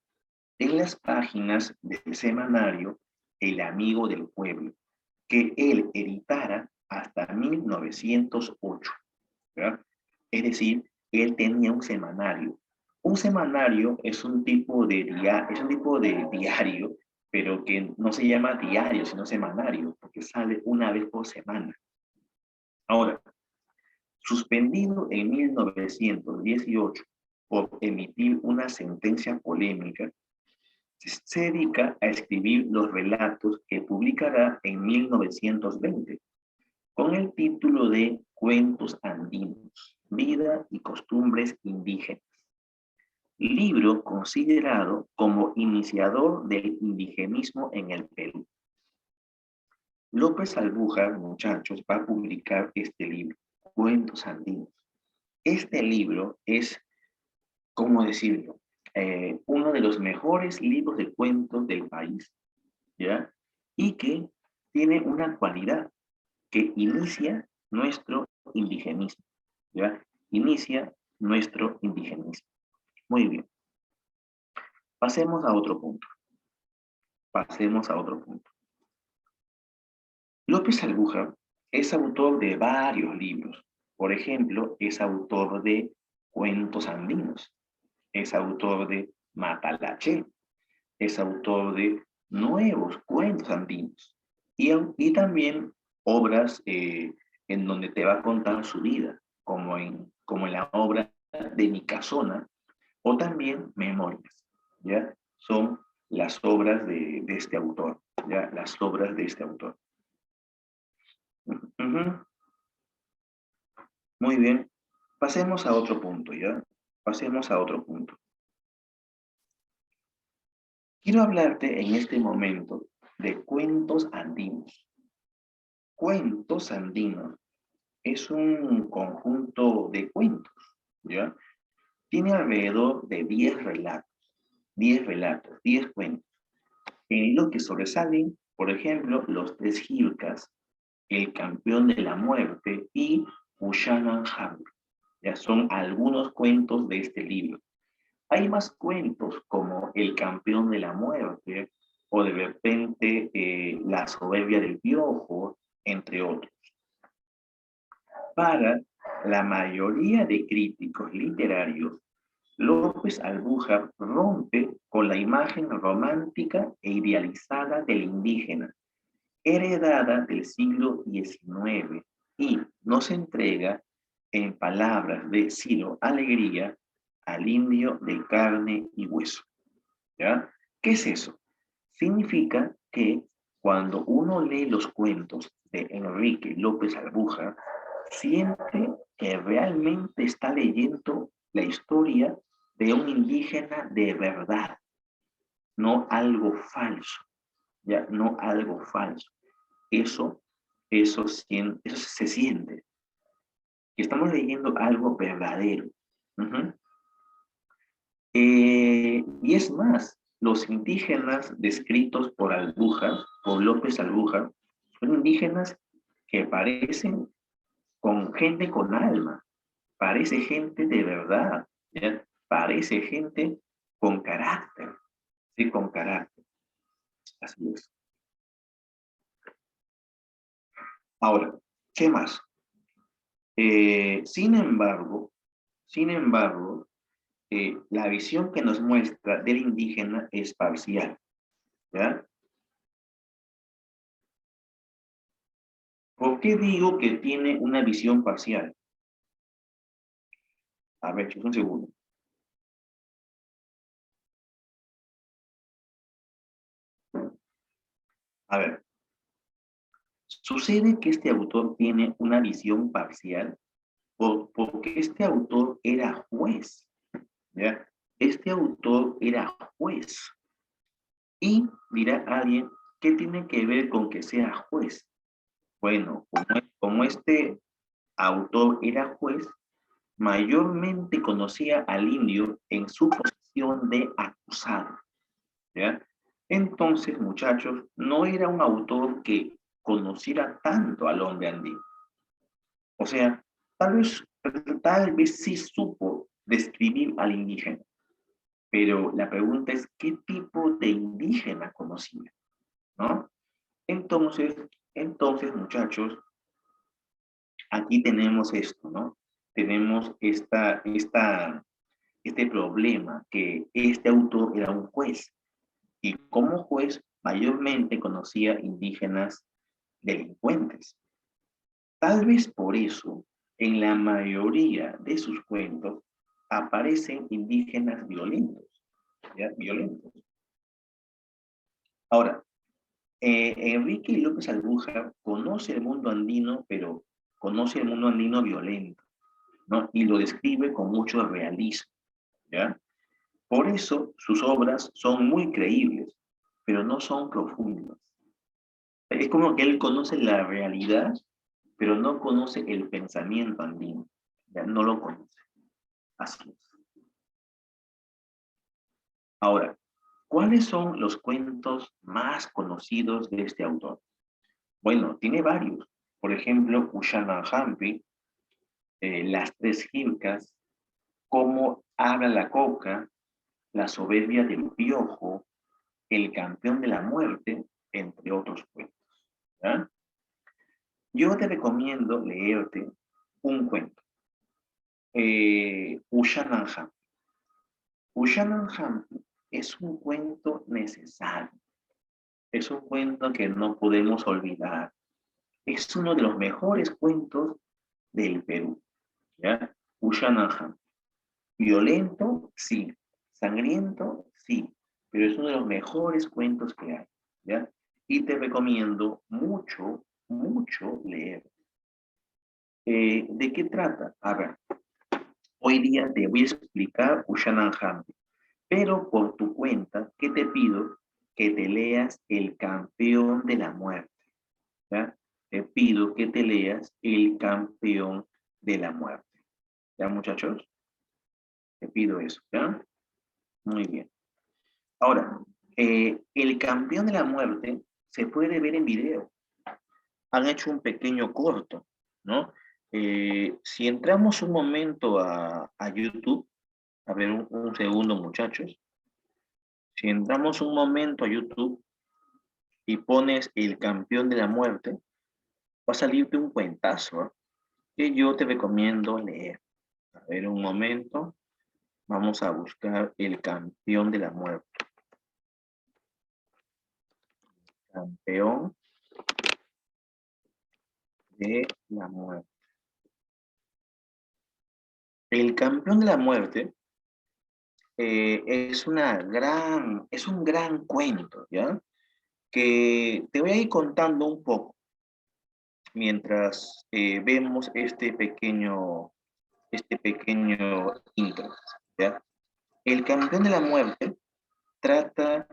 Speaker 1: en las páginas del semanario El Amigo del Pueblo, que él editara hasta 1908. ¿Verdad? Es decir, él tenía un semanario. Un semanario es un tipo de diario, pero que no se llama diario, sino semanario, porque sale una vez por semana. Ahora, suspendido en 1918 por emitir una sentencia polémica, se dedica a escribir los relatos que publicará en 1920, con el título de Cuentos Andinos, Vida y Costumbres Indígenas. Libro considerado como iniciador del indigenismo en el Perú. López Albújar, muchachos, va a publicar este libro, Cuentos Andinos. Este libro es, ¿cómo decirlo? Uno de los mejores libros de cuentos del país, ¿ya? Y que tiene una cualidad que inicia nuestro indigenismo, ¿ya? Inicia nuestro indigenismo. Muy bien. Pasemos a otro punto. Pasemos a otro punto. López Albújar es autor de varios libros. Por ejemplo, es autor de Cuentos Andinos, es autor de Matalaché, es autor de Nuevos Cuentos Andinos y también obras en donde te va a contar su vida, como en la obra de Mi Casona o también Memorias, ¿ya? Son las obras de este autor, ¿ya? Las obras de este autor. Ujú. Muy bien. Pasemos a otro punto, ¿ya? Pasemos a otro punto. Quiero hablarte en este momento de cuentos andinos. Cuentos andinos es un conjunto de cuentos, ¿ya? Tiene alrededor de 10 relatos, 10 cuentos, en los que sobresalen, por ejemplo, Los Tres Jilcas, El Campeón de la Muerte y Ushanan Hamur. Ya son algunos cuentos de este libro. Hay más cuentos como El Campeón de la Muerte o de repente La Soberbia del Piojo, entre otros. Para la mayoría de críticos literarios, López Albújar rompe con la imagen romántica e idealizada del indígena, heredada del siglo XIX, y nos entrega, en palabras de Ciro Alegría, al indio de carne y hueso. ¿Ya? ¿Qué es eso? Significa que cuando uno lee los cuentos de Enrique López Albújar, siente que realmente está leyendo la historia de un indígena de verdad, no algo falso, ya, no algo falso. Eso se siente, que estamos leyendo algo verdadero. Uh-huh. Y es más, los indígenas descritos por Albújar, por López Albújar, son indígenas que parecen con gente con alma, parece gente de verdad, ¿ya? Parece gente con carácter, sí, con carácter. Así es. Ahora, ¿qué más? Sin embargo, la visión que nos muestra del indígena es parcial, ¿ya? ¿Por qué digo que tiene una visión parcial? A ver, un segundo. A ver, sucede que este autor tiene una visión parcial porque este autor era juez, ¿ya? Este autor era juez. Y dirá alguien, ¿qué tiene que ver con que sea juez? Bueno, como este autor era juez, mayormente conocía al indio en su posición de acusado, ¿ya? Entonces, muchachos, no era un autor que conociera tanto al hombre andino. O sea, tal vez sí supo describir al indígena, pero la pregunta es, ¿qué tipo de indígena conocía? ¿No? Entonces, entonces, muchachos, aquí tenemos esto, ¿no? Tenemos este problema, que este autor era un juez, y como juez mayormente conocía indígenas delincuentes. Tal vez por eso, en la mayoría de sus cuentos aparecen indígenas violentos, ¿ya? Violentos. Ahora, Enrique López Albuja conoce el mundo andino, pero conoce el mundo andino violento, ¿no? Y lo describe con mucho realismo, ¿ya? Por eso sus obras son muy creíbles, pero no son profundas. Es como que él conoce la realidad, pero no conoce el pensamiento andino, ¿ya? No lo conoce. Así es. Ahora, ¿cuáles son los cuentos más conocidos de este autor? Bueno, tiene varios. Por ejemplo, Ushana Hampi, Las Tres Jircas, Cómo habla la coca, La soberbia del piojo, El campeón de la muerte, entre otros cuentos, ¿ya? Yo te recomiendo leerte un cuento, Ushana Hampi. Ushana Hampi es un cuento necesario, es un cuento que no podemos olvidar. Es uno de los mejores cuentos del Perú, ¿ya? Ushanahan. Violento, sí. Sangriento, sí. Pero es uno de los mejores cuentos que hay, ¿ya? Y te recomiendo mucho, mucho leer. ¿De qué trata? A ver, hoy día te voy a explicar Ushanahan, pero por tu cuenta, ¿qué te pido? Que te leas El campeón de la muerte, ¿ya? Te pido que te leas El campeón de la muerte. ¿Ya, muchachos? Te pido eso, ¿ya? Muy bien. Ahora, El campeón de la muerte se puede ver en video. Han hecho un pequeño corto, ¿no? Si entramos un momento a YouTube, a ver un segundo, muchachos. Si entramos un momento a YouTube y pones El campeón de la muerte, va a salirte un cuentazo, ¿eh? Que yo te recomiendo leer. A ver, un momento. Vamos a buscar El campeón de la muerte. Campeón de la muerte. El campeón de la muerte es un gran cuento, ¿ya? Que te voy a ir contando un poco mientras vemos este pequeño intro, ¿ya? El campeón de la muerte trata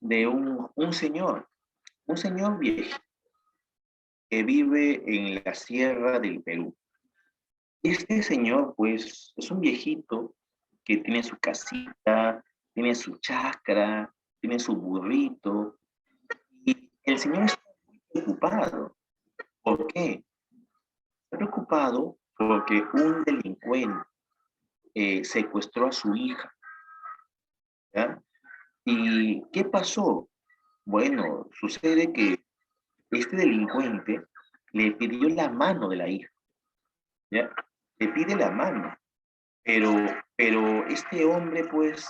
Speaker 1: de un señor viejo que vive en la sierra del Perú. Este señor, pues, es un viejito que tiene su casita, tiene su chacra, tiene su burrito, y el señor está muy preocupado. ¿Por qué? Está preocupado porque un delincuente secuestró a su hija, ¿ya? ¿Y qué pasó? Bueno, sucede que este delincuente le pidió la mano de la hija, ¿ya? Le pide la mano, pero, pero este hombre, pues,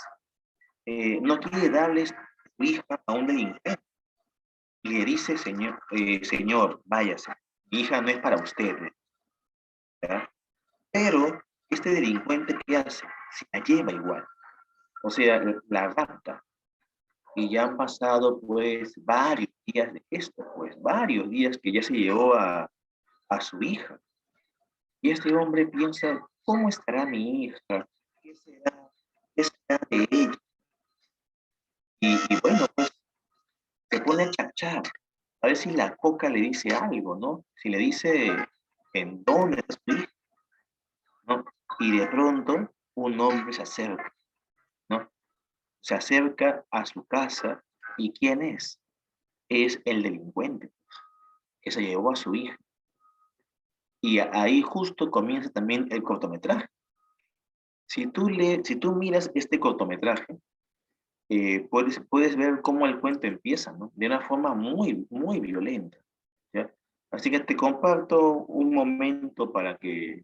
Speaker 1: no quiere darle su hija a un delincuente. Y le dice, señor, váyase, mi hija no es para usted, ¿ya? Pero este delincuente, ¿qué hace? Se la lleva igual, o sea, la rapta. Y ya han pasado, pues, varios días de esto, pues, varios días que ya se llevó a su hija. Y este hombre piensa, ¿cómo estará mi hija? ¿Qué será? ¿Qué será de ella? Y bueno, pues, se pone a chachar, a ver si la coca le dice algo, ¿no? Si le dice en dónde está su hija, ¿no? Y de pronto un hombre se acerca, ¿no? Se acerca a su casa y ¿quién es? Es el delincuente. que se llevó a su hija. Y ahí justo comienza también el cortometraje. Si tú miras este cortometraje, puedes ver cómo el cuento empieza, ¿no? De una forma muy violenta, ¿ya? Así que te comparto un momento para que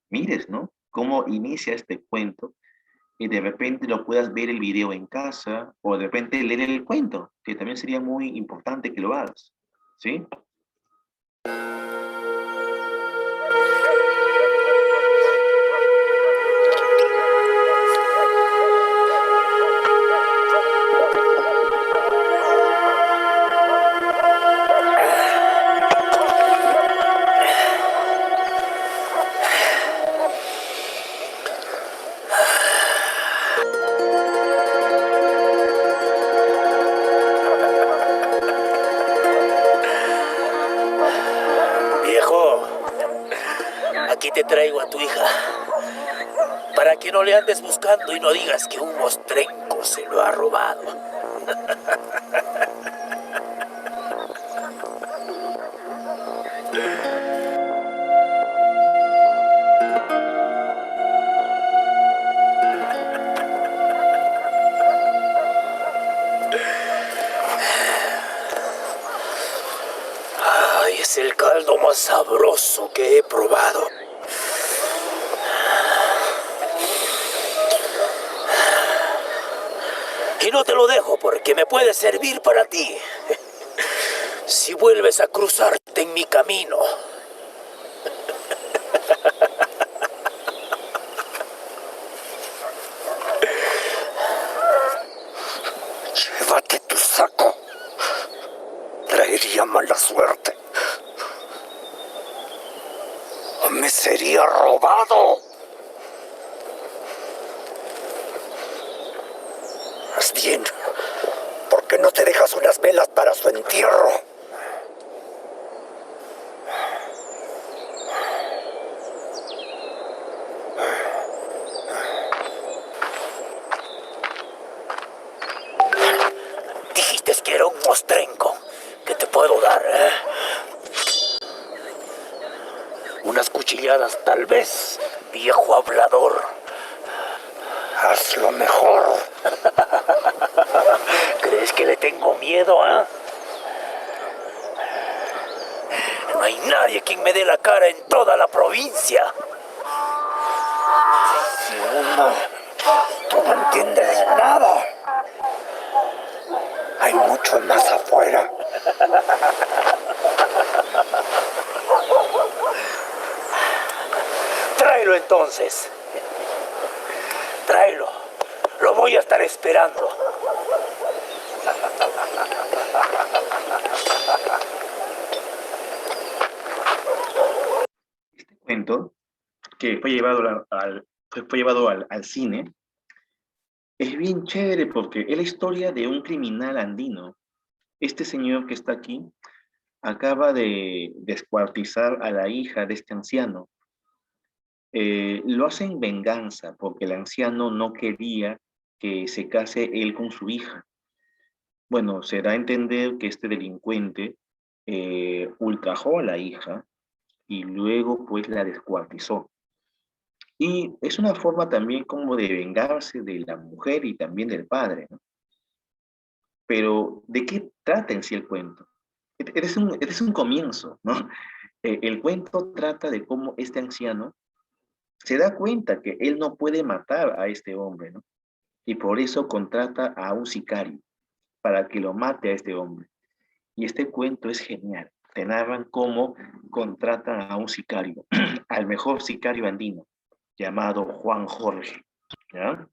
Speaker 1: mires, ¿no? Cómo inicia este cuento y de repente lo puedas ver el video en casa o de repente leer el cuento, que también sería muy importante que lo hagas, ¿sí?
Speaker 3: Viejo, aquí te traigo a tu hija, para que no le andes buscando y no digas que un mostrenco se lo ha robado. Ay, es el caldo más sabroso que he probado. Y no te lo dejo porque me puede servir para ti. Si vuelves a cruzarte en mi camino. Llévate tu saco. Traería mala suerte. Me sería robado. Más bien, ¿por qué no te dejas unas velas para su entierro? Dijiste que era un mostrenco. ¿Qué te puedo dar, Unas cuchilladas, tal vez, viejo hablador. Hazlo mejor. ¿Crees que le tengo miedo, No hay nadie quien me dé la cara en toda la provincia. Segundo, tú no entiendes nada. Hay mucho más afuera. Tráelo entonces. Tráelo. Lo voy a estar esperando.
Speaker 1: Este cuento, que fue llevado fue llevado al cine, es bien chévere porque es la historia de un criminal andino. Este señor que está aquí acaba de descuartizar a la hija de este anciano. Lo hace en venganza porque el anciano no quería que se case él con su hija. Bueno, se da a entender que este delincuente ultrajó a la hija y luego pues la descuartizó. Y es una forma también como de vengarse de la mujer y también del padre, ¿no? Pero, ¿de qué trata en sí el cuento? Eres un comienzo, ¿no? El cuento trata de cómo este anciano se da cuenta que él no puede matar a este hombre, ¿no? Y por eso contrata a un sicario para que lo mate a este hombre. Y este cuento es genial. Te narran cómo contratan a un sicario, al mejor sicario andino, llamado Juan Jorge, ¿ya?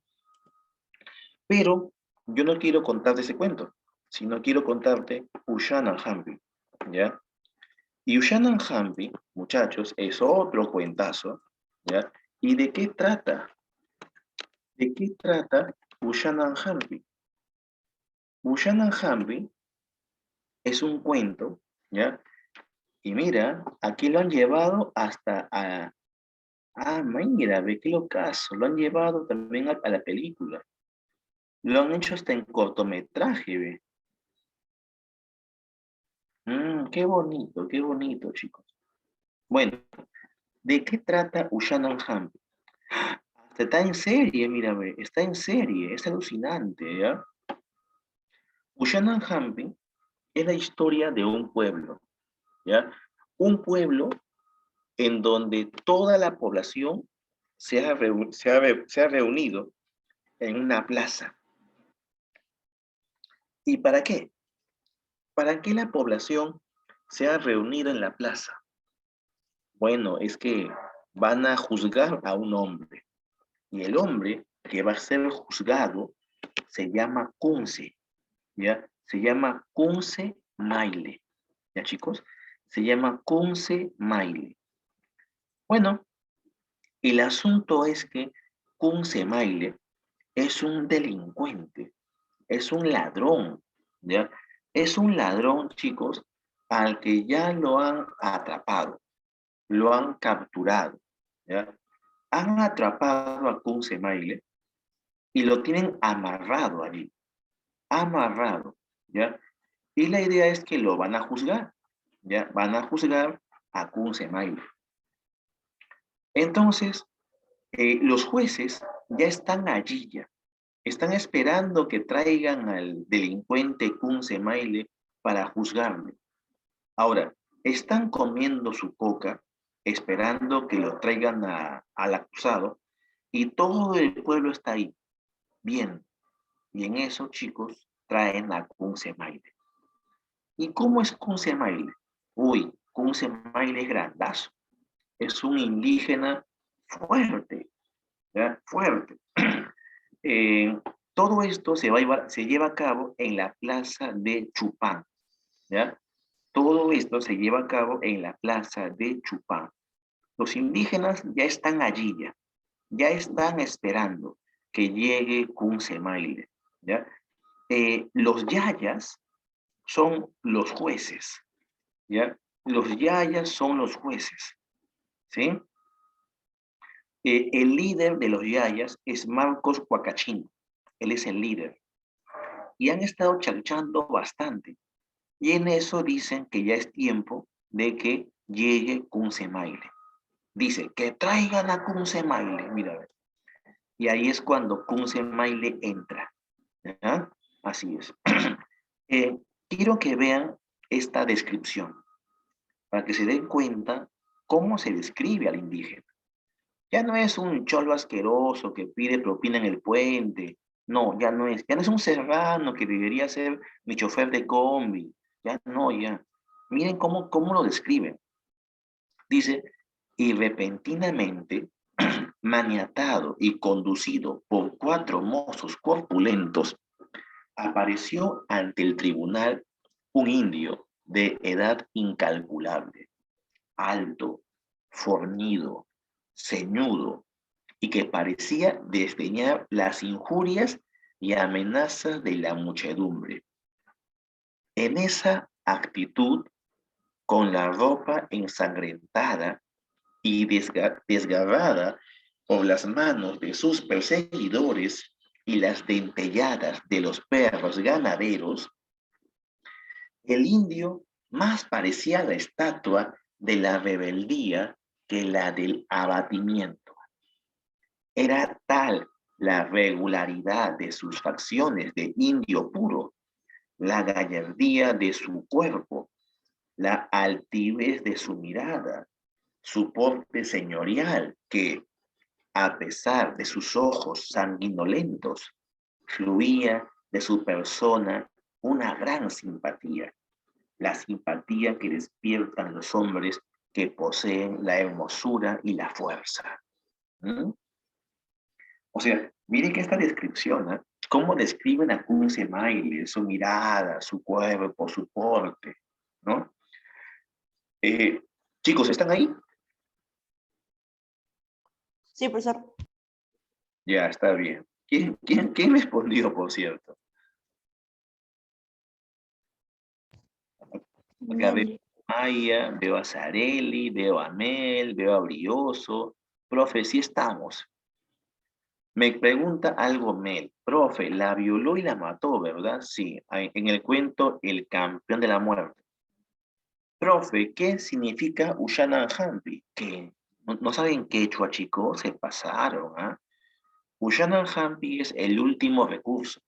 Speaker 1: Pero yo no quiero contarte ese cuento, sino quiero contarte Ushanan Hambi, ¿ya? Y Ushanan Hambi, muchachos, es otro cuentazo, ¿ya? ¿Y de qué trata? ¿De qué trata Ushanan Hambi? Ushanan Hambi es un cuento, ¿ya? Y mira, aquí lo han llevado hasta a... Ah, mira, ve qué locazo, lo han llevado también a la película. Lo han hecho hasta en cortometraje, ve. Qué bonito, chicos. Bueno, ¿de qué trata Ushanan Hampi? Hasta está en serie, mírame, está en serie, es alucinante, ¿ya? Ushanan Hampi es la historia de un pueblo, ¿ya? Un pueblo en donde toda la población se ha reunido en una plaza. ¿Y para qué? ¿Para qué la población se ha reunido en la plaza? Bueno, es que van a juzgar a un hombre. Y el hombre que va a ser juzgado se llama Kunse, ¿ya? Se llama Kunse Maile, ¿ya, chicos? Se llama Kunse Maile. Bueno, el asunto es que Kunse Maile es un delincuente, es un ladrón, ¿ya? Es un ladrón, chicos, al que ya lo han atrapado, lo han capturado, ¿ya? Han atrapado a Kunse Maile y lo tienen amarrado allí, amarrado, ¿ya? Y la idea es que lo van a juzgar, ¿ya? Van a juzgar a Kunse Maile. Entonces, los jueces ya están allí, ya. Están esperando que traigan al delincuente Kunse Maile para juzgarle. Ahora, están comiendo su coca, esperando que lo traigan al acusado, y todo el pueblo está ahí, bien. Y en eso, chicos, traen a Kunse Maile. ¿Y cómo es Kunse Maile? Uy, Kunse Maile es grandazo. Es un indígena fuerte, ¿ya? Fuerte. Eh, todo esto se lleva a cabo en la plaza de Chupán, ¿ya? Todo esto se lleva a cabo en la plaza de Chupán. Los indígenas ya están allí, ya están esperando que llegue Kunse Maile, ¿ya? Los yayas son los jueces, ¿ya? Los yayas son los jueces, ¿sí? El líder de los yayas es Marcos Huacachín, él es el líder. Y han estado chanchando bastante. Y en eso dicen que ya es tiempo de que llegue Kunse Maile. Dice, que traigan a Kunse Maile, mira. Y ahí es cuando Kunse Maile entra, ¿ya? Así es. Quiero que vean esta descripción, para que se den cuenta cómo se describe al indígena. Ya no es un cholo asqueroso que pide propina en el puente. No, ya no es un serrano que debería ser mi chofer de combi. Ya no, ya. Miren cómo lo describen. Dice, y repentinamente, maniatado y conducido por 4 mozos corpulentos, apareció ante el tribunal un indio de edad incalculable, alto, fornido, ceñudo, y que parecía desdeñar las injurias y amenazas de la muchedumbre. En esa actitud, con la ropa ensangrentada y desgarrada por las manos de sus perseguidores y las dentelladas de los perros ganaderos, el indio más parecía la estatua de la rebeldía que la del abatimiento. Era tal la regularidad de sus facciones de indio puro, la gallardía de su cuerpo, la altivez de su mirada, su porte señorial, que, a pesar de sus ojos sanguinolentos, fluía de su persona una gran simpatía, la simpatía que despiertan los hombres que poseen la hermosura y la fuerza. ¿Mm? O sea, miren que esta descripción, ¿eh? Cómo describen a Kunse Maile, su mirada, su cuerpo, su porte, ¿no? Chicos, ¿están ahí?
Speaker 2: Sí, profesor.
Speaker 1: Ya, está bien. ¿Quién respondió, por cierto? Acá veo
Speaker 2: Nadie.
Speaker 1: a Maya, veo a Sareli, veo a Mel, veo a Brioso. Profe, sí estamos. Me pregunta algo Mel. Profe, la violó y la mató, ¿verdad? Sí, en el cuento El campeón de la muerte. Profe, ¿qué significa Ushanan Hampi? ¿Qué? ¿No saben quechua, chicos? Se pasaron, ¿ah? Ushanan Hampi es el último recurso.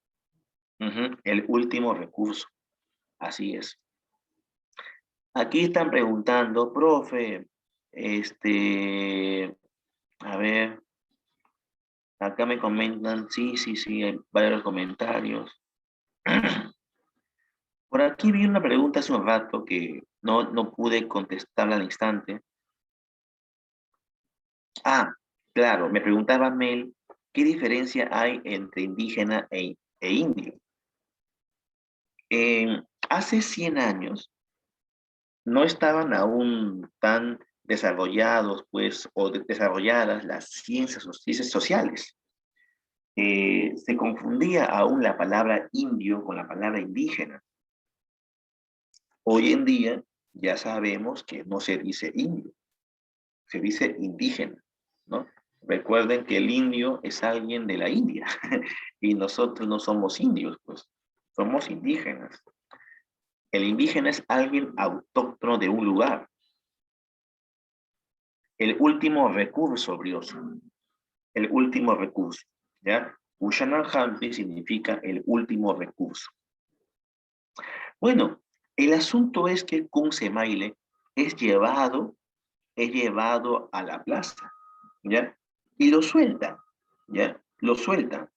Speaker 1: Ujú, el último recurso. Así es. Aquí están preguntando, profe, a ver, acá me comentan, sí, hay varios comentarios. Por aquí vi una pregunta hace un rato que no pude contestarla al instante. Ah, claro, me preguntaba Mel, ¿qué diferencia hay entre indígena e indio? Hace 100 años no estaban aún tan desarrollados, pues, o desarrolladas las ciencias sociales. Se confundía aún la palabra indio con la palabra indígena. Hoy en día ya sabemos que no se dice indio, se dice indígena, ¿no? Recuerden que el indio es alguien de la India y nosotros no somos indios, pues somos indígenas. El indígena es alguien autóctono de un lugar. El último recurso, brioso. El último recurso, ¿ya? Ushananhampi significa el último recurso. Bueno, el asunto es que Kunsemaile es llevado a la plaza, ¿ya? Y lo sueltan, ¿ya? Lo sueltan.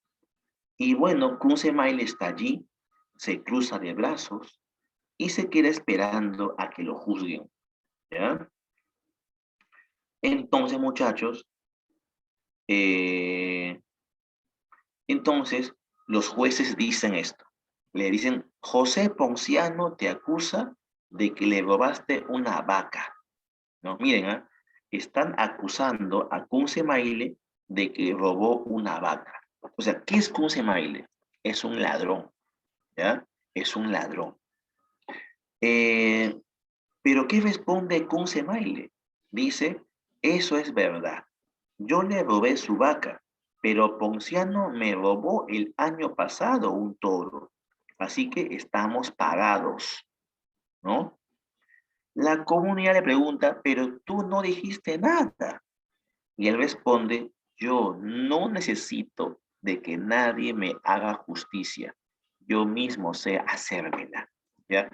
Speaker 1: Y bueno, Kunsemaile está allí, se cruza de brazos y se queda esperando a que lo juzguen, ¿ya? Entonces, muchachos, eh, entonces los jueces dicen esto. Le dicen, José Ponciano te acusa de que le robaste una vaca. ¿No? Miren, ¿eh? Están acusando a Kunsemaile de que robó una vaca. O sea, ¿qué es Kunsemaile? Es un ladrón, ¿ya? Es un ladrón. Pero ¿qué responde Kunsemaile? Dice, eso es verdad. Yo le robé su vaca, pero Ponciano me robó el año pasado un toro. Así que estamos pagados, ¿no? La comunidad le pregunta, pero tú no dijiste nada. Y él responde, yo no necesito de que nadie me haga justicia. Yo mismo sé hacérmela. ¿Ya?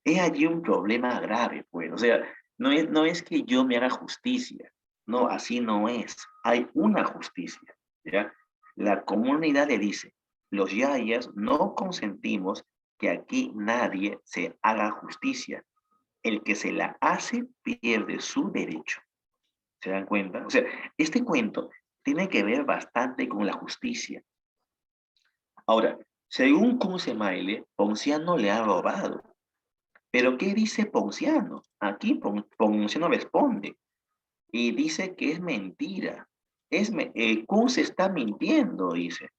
Speaker 1: Es allí un problema grave, pues. O sea, no es que yo me haga justicia. No, así no es. Hay una justicia. ¿Ya? La comunidad le dice, los yayas no consentimos que aquí nadie se haga justicia. El que se la hace pierde su derecho. ¿Se dan cuenta? O sea, este cuento tiene que ver bastante con la justicia. Ahora, según Kunsemaile, Ponciano le ha robado. Pero ¿qué dice Ponciano? Aquí Ponciano responde y dice que es mentira. Kunze está mintiendo, dice.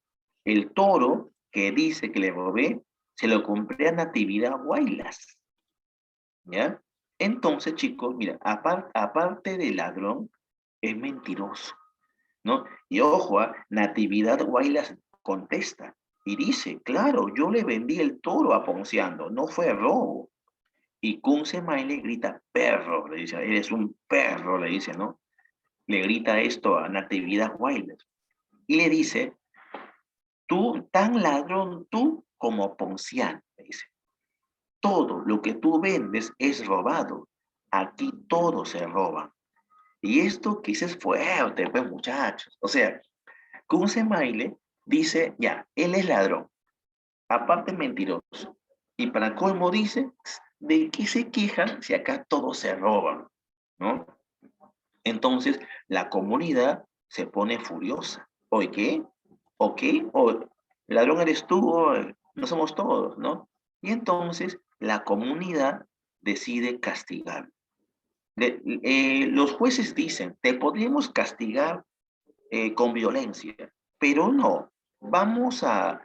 Speaker 1: El toro que dice que le robé, se lo compré a Natividad Guaylas. ¿Ya? Entonces, chicos, mira, aparte de ladrón, es mentiroso, ¿no? Y ojo, Natividad Guaylas contesta y dice, claro, yo le vendí el toro a Ponciano, no fue robo. Y Kunsemail le grita, perro, le dice, eres un perro, le dice, ¿no? Le grita esto a Natividad Guaylas. Y le dice, tú, tan ladrón tú como Ponciano, le dice. Todo lo que tú vendes es robado. Aquí todo se roba. Y esto que es fuerte, pues muchachos. O sea, Kunsemaile dice, ya, él es ladrón, aparte mentiroso. Y para colmo dice, ¿de qué se quejan si acá todo se roba? ¿No? Entonces, la comunidad se pone furiosa. ¿Oye qué? ¿O qué? ¿O ladrón eres tú? ¿O no somos todos? ¿No? Y entonces, la comunidad decide castigar. Los jueces dicen, te podríamos castigar con violencia, pero no, vamos a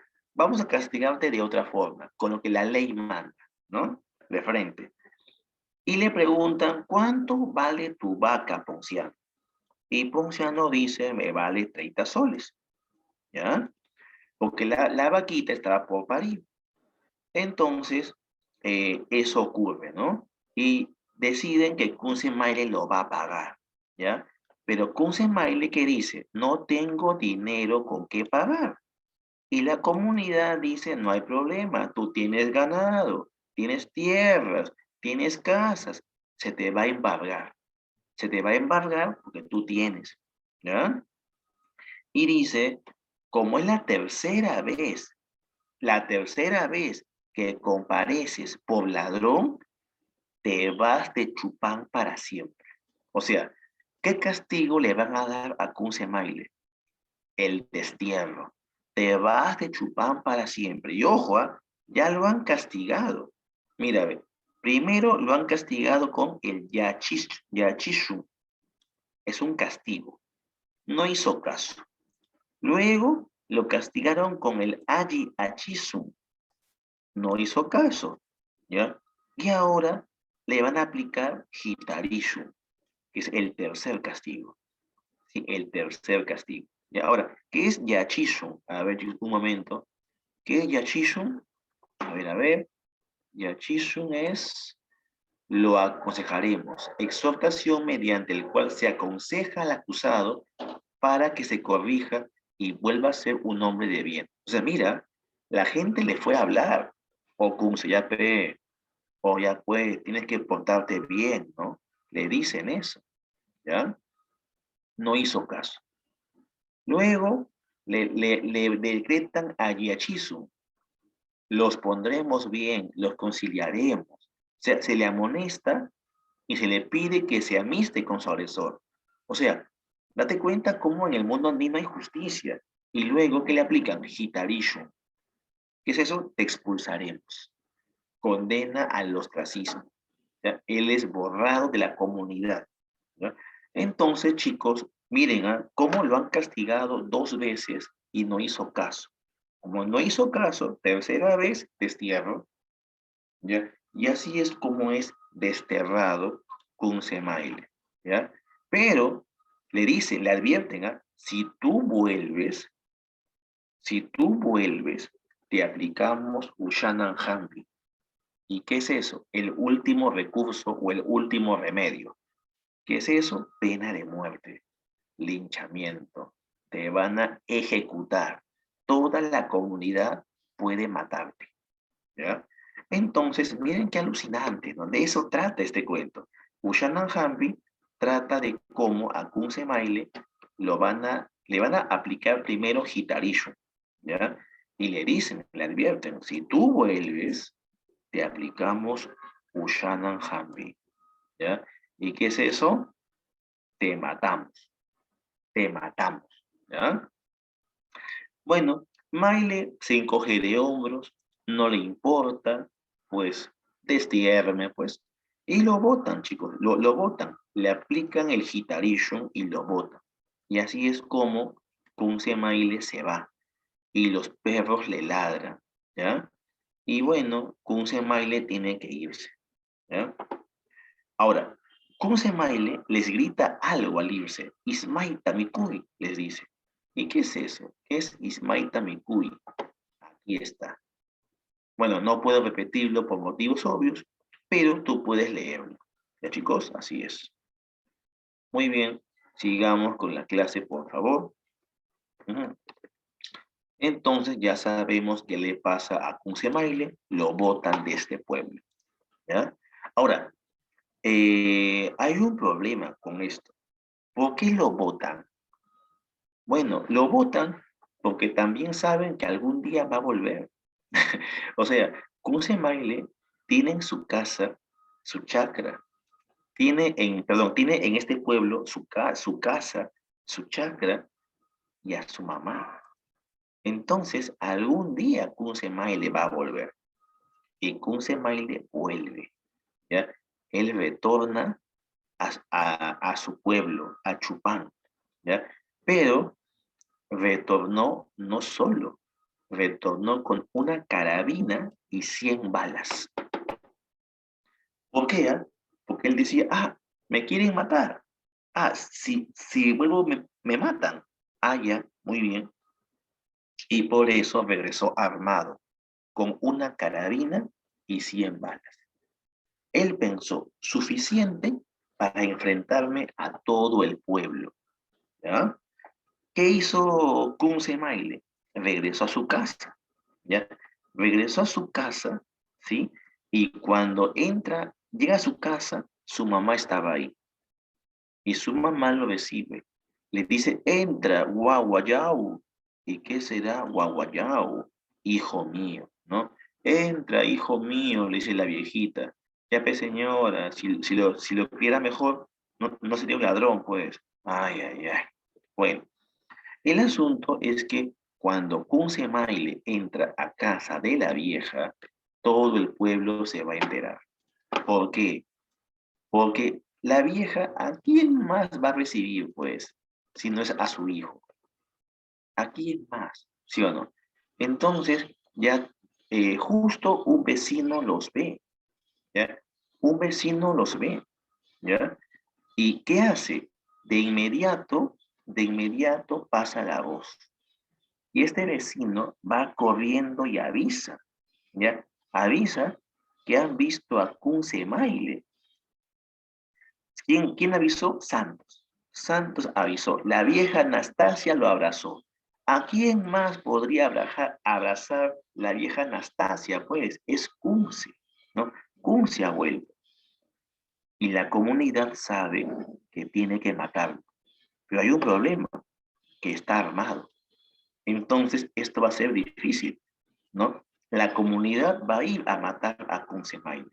Speaker 1: castigarte de otra forma, con lo que la ley manda, ¿no? De frente. Y le preguntan, ¿cuánto vale tu vaca, Ponciano? Y Ponciano dice, me vale 30 soles, ¿ya? Porque la vaquita estaba por parir. Entonces, eso ocurre, ¿no? Y deciden que Kunzemaile lo va a pagar, ¿ya? Pero Kunzemaile, ¿qué dice? No tengo dinero con qué pagar. Y la comunidad dice, no hay problema, tú tienes ganado, tienes tierras, tienes casas, se te va a embargar. Se te va a embargar porque tú tienes, ¿ya? Y dice, como es la tercera vez que compareces por ladrón, te vas de Chupán para siempre. O sea, ¿qué castigo le van a dar a Kunzemaile? El destierro. Te vas de Chupán para siempre. Y ojo, ya lo han castigado. Mira, ve, primero lo han castigado con el yachishu. Es un castigo. No hizo caso. Luego lo castigaron con el aji achisu. No hizo caso. ¿Ya? Y ahora le van a aplicar hitarishu, que es el tercer castigo. ¿Sí? El tercer castigo. Y ahora, ¿qué es yachishu? A ver, un momento. ¿Qué es yachishu? A ver. Yachishu es, lo aconsejaremos, exhortación mediante el cual se aconseja al acusado para que se corrija y vuelva a ser un hombre de bien. O sea, mira, la gente le fue a hablar, o como se ya pe, o ya pues, tienes que portarte bien, ¿no? Le dicen eso, ¿ya? No hizo caso. Luego le decretan a Yachisu, los pondremos bien, los conciliaremos. O sea, se le amonesta y se le pide que se amiste con su agresor. O sea, date cuenta cómo en el mundo andino hay justicia. Y luego, ¿qué le aplican? Hitarishu. ¿Qué es eso? Te expulsaremos. Condena al ostracismo. ¿Ya? Él es borrado de la comunidad. ¿Ya? Entonces, chicos, miren cómo lo han castigado 2 veces y no hizo caso. Como no hizo caso, tercera vez, destierro. ¿Ya? Y así es como es desterrado Kunzemaile, ¿ya? Pero le advierten, si tú vuelves, te aplicamos Ushanan Hambi. ¿Y qué es eso? El último recurso o el último remedio. ¿Qué es eso? Pena de muerte, linchamiento. Te van a ejecutar. Toda la comunidad puede matarte, ¿ya? Entonces, miren qué alucinante, ¿no? De eso trata este cuento. Ushanan Hambi trata de cómo a Kunzemaile le van a aplicar primero Hitarishu, ¿ya? Y le advierten, si tú vuelves, te aplicamos Ushanan Hambi, ¿ya? ¿Y qué es eso? Te matamos, ¿ya? Bueno, Maile se encoge de hombros, no le importa, pues destiérreme, pues. Y lo botan, chicos, lo botan. Le aplican el gitarillo y lo botan. Y así es como Kunze Maile se va. Y los perros le ladran, ¿ya? Y bueno, Kunze Maile tiene que irse, ¿ya? Ahora, Kunze Maile les grita algo al irse. Ismaita Mikui, les dice. ¿Y qué es eso? Es Ismaita Mikui. Aquí está. Bueno, no puedo repetirlo por motivos obvios, pero tú puedes leerlo. ¿Ya, chicos? Así es. Muy bien. Sigamos con la clase, por favor. Entonces ya sabemos qué le pasa a Kunzemaile. Lo botan de este pueblo, ¿ya? Ahora, hay un problema con esto. ¿Por qué lo botan? Bueno, lo botan porque también saben que algún día va a volver. O sea, Kunzemaile tiene en su casa su chacra, tiene en este pueblo su casa, su chacra y a su mamá. Entonces, algún día Kunzemaile va a volver. Y Kunzemaile vuelve, ¿ya? Él retorna a su pueblo, a Chupán, ¿ya? Pero retornó no solo, retornó con una carabina y 100 balas. ¿Por qué? Porque él decía, me quieren matar. Si vuelvo me matan. Ya, muy bien. Y por eso regresó armado, con una carabina y 100 balas. Él pensó, suficiente para enfrentarme a todo el pueblo. ¿Ya? ¿Qué hizo Kunzemaile? Regresó a su casa, ¿ya? Regresó a su casa, ¿sí? Y cuando llega a su casa, su mamá estaba ahí. Y su mamá lo recibe. Le dice, entra, guaguayau. ¿Y qué será guaguayau? Hijo mío, ¿no? Entra, hijo mío, le dice la viejita. Ya, pues, señora, si lo viera mejor, no sería un ladrón, pues. Ay, ay, ay. Bueno, el asunto es que cuando Kunzemaile entra a casa de la vieja, todo el pueblo se va a enterar. ¿Por qué? Porque la vieja, ¿a quién más va a recibir, pues? Si no es a su hijo. ¿A quién más? ¿Sí o no? Entonces, ya justo un vecino los ve, ¿ya? Un vecino los ve, ¿ya? ¿Y qué hace? De inmediato pasa la voz. Y este vecino va corriendo y avisa, ¿ya? Avisa que han visto a Kunzemaile. ¿Quién avisó? Santos. Santos avisó. La vieja Anastasia lo abrazó. ¿A quién más podría abrazar la vieja Anastasia? Pues es Kunze, ¿no? Kunze ha vuelto. Y la comunidad sabe que tiene que matarlo. Pero hay un problema, que está armado. Entonces esto va a ser difícil, ¿no? La comunidad va a ir a matar a Kunzemaile.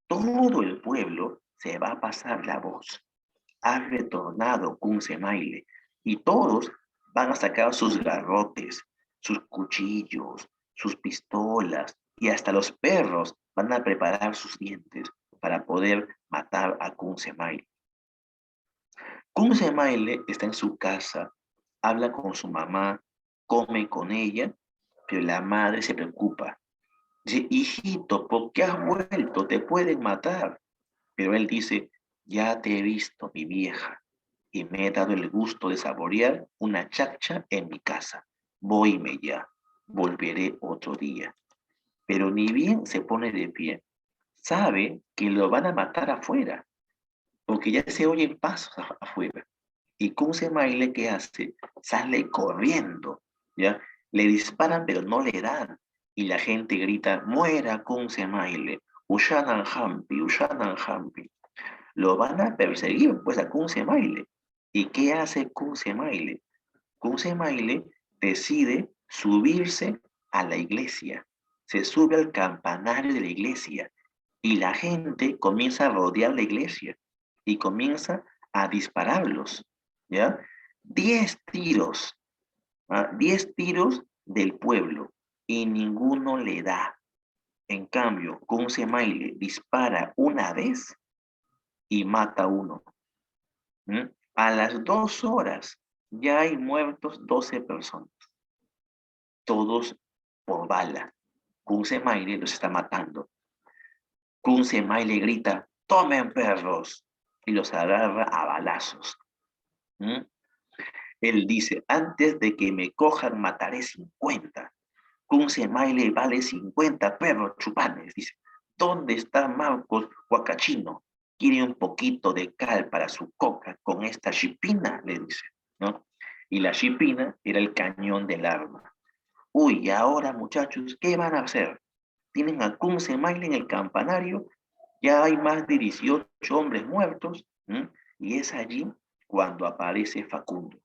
Speaker 1: Todo el pueblo se va a pasar la voz. Ha retornado Kunzemaile y todos van a sacar sus garrotes, sus cuchillos, sus pistolas y hasta los perros van a preparar sus dientes para poder matar a Kunzemaile. Kunzemaile está en su casa, habla con su mamá, come con ella, pero la madre se preocupa. Dice, hijito, ¿por qué has vuelto? Te pueden matar. Pero él dice, ya te he visto, mi vieja, y me he dado el gusto de saborear una chaccha en mi casa. Voyme ya, volveré otro día. Pero ni bien se pone de pie, sabe que lo van a matar afuera, porque ya se oyen pasos afuera. Y Kunzemaile, ¿qué hace? Sale corriendo, ¿ya? Le disparan, pero no le dan. Y la gente grita, muera Kunzemaile, Ushanan Hampi, Ushanan Hampi. Lo van a perseguir, pues, a Kunzemaile. ¿Y qué hace Kunzemaile? Kunzemaile decide subirse a la iglesia. Se sube al campanario de la iglesia y la gente comienza a rodear la iglesia y comienza a dispararlos, ¿ya? 10 tiros, 10 tiros del pueblo y ninguno le da. En cambio, Kunzemaile dispara una vez y mata a uno. ¿Mm? A las 2 horas ya hay muertos 12 personas, todos por bala. Kunzemaile los está matando. Kunzemaile grita, tomen perros, y los agarra a balazos. ¿Mm? Él dice, antes de que me cojan mataré 50. Kunzemaile vale 50 perros chupanes. Dice, ¿dónde está Marcos Huacachino? ¿Quiere un poquito de cal para su coca con esta chipina? Le dice, ¿no? Y la chipina era el cañón del arma. Uy, y ahora, muchachos, ¿qué van a hacer? Tienen a Kunzemaile en el campanario, ya hay más de 18 hombres muertos, ¿m? Y es allí cuando aparece Facundo.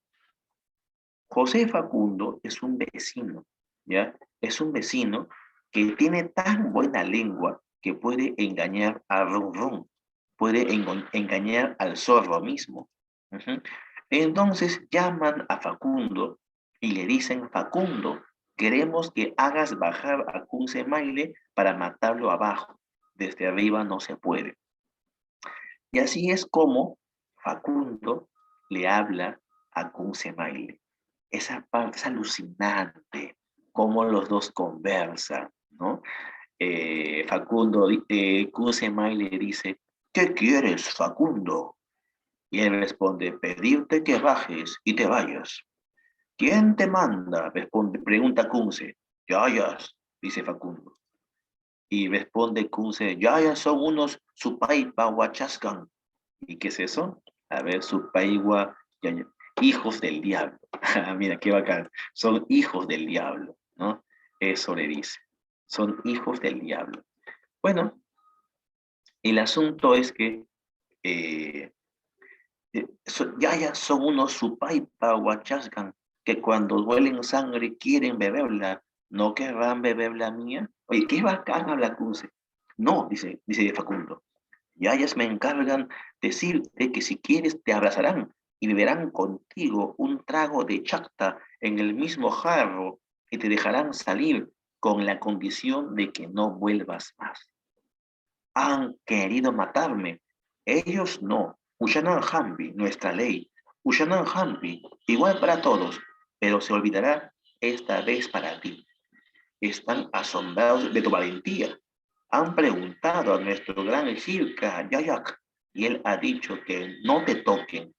Speaker 1: José Facundo es un vecino, ¿ya? Es un vecino que tiene tan buena lengua que puede engañar a Ron Ron, puede engañar al zorro mismo. Ujú. Entonces llaman a Facundo y le dicen, Facundo, queremos que hagas bajar a Kunzemaile para matarlo abajo. Desde arriba no se puede. Y así es como Facundo le habla a Kunzemaile. Esa parte es alucinante, cómo los dos conversan, ¿no? Kunzemaile le dice, ¿qué quieres, Facundo? Y él responde, pedirte que bajes y te vayas. ¿Quién te manda? Pregunta Kunze. Yayas, dice Facundo. Y responde Kunse, ya son unos supaipa huachascan. ¿Y qué es eso? A ver, supaiwa, hijos del diablo. Mira, qué bacán. Son hijos del diablo, ¿no? Eso le dice. Son hijos del diablo. Bueno, el asunto es que ya son unos supaipa huachascan que cuando huelen sangre quieren beberla, no querrán beberla mía. Oye, qué bacán habla Kunze. No, dice Facundo. Yayas me encargan decirte que si quieres te abrazarán y beberán contigo un trago de chacta en el mismo jarro y te dejarán salir con la condición de que no vuelvas más. Han querido matarme. Ellos no. Ushanan Hambi, nuestra ley. Ushanan Hambi, igual para todos, pero se olvidará esta vez para ti. Están asombrados de tu valentía. Han preguntado a nuestro gran Shirka Yayak y él ha dicho que no te toquen.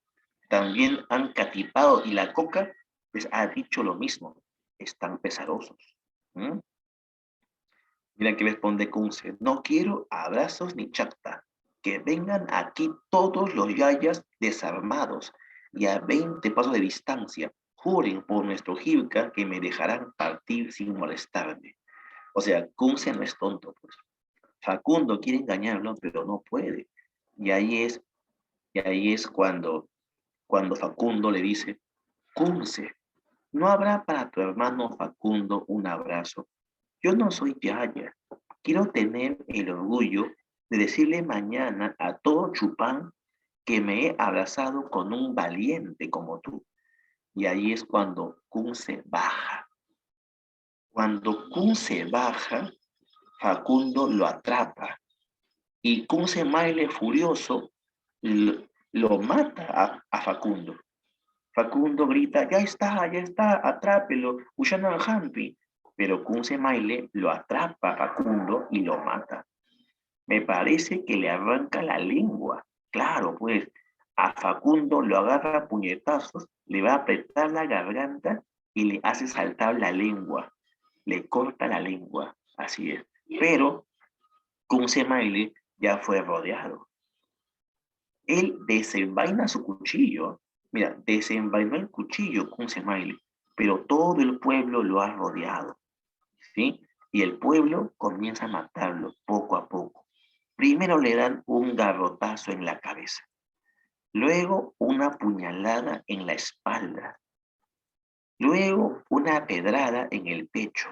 Speaker 1: También han catipado y la coca les ha dicho lo mismo. Están pesarosos. ¿Mm? Mira que responde Kunze, no quiero abrazos ni chacta, que vengan aquí todos los yayas desarmados y a 20 pasos de distancia, juren por nuestro Jilka que me dejarán partir sin molestarme. O sea, Kunze no es tonto, pues. Facundo quiere engañarlo, pero no puede. Y ahí es cuando Facundo le dice, Kunze, ¿no habrá para tu hermano Facundo un abrazo? Yo no soy yaya. Quiero tener el orgullo de decirle mañana a todo Chupán que me he abrazado con un valiente como tú. Y ahí es cuando Kunze baja. Cuando Kunze baja, Facundo lo atrapa. Y Kunze Maile furioso lo mata a Facundo. Facundo grita, ya está, atrápelo, Ushanan Hampi. Pero Kunze Maile lo atrapa a Facundo y lo mata. Me parece que le arranca la lengua. Claro, pues, a Facundo lo agarra a puñetazos, le va a apretar la garganta y le hace saltar la lengua. Le corta la lengua, así es. Pero Kunze Maile ya fue rodeado. Él desenvaina su cuchillo. Mira, desenvainó el cuchillo Kunze Maile, pero todo el pueblo lo ha rodeado, ¿sí? Y el pueblo comienza a matarlo poco a poco. Primero le dan un garrotazo en la cabeza, luego una puñalada en la espalda, luego una pedrada en el pecho.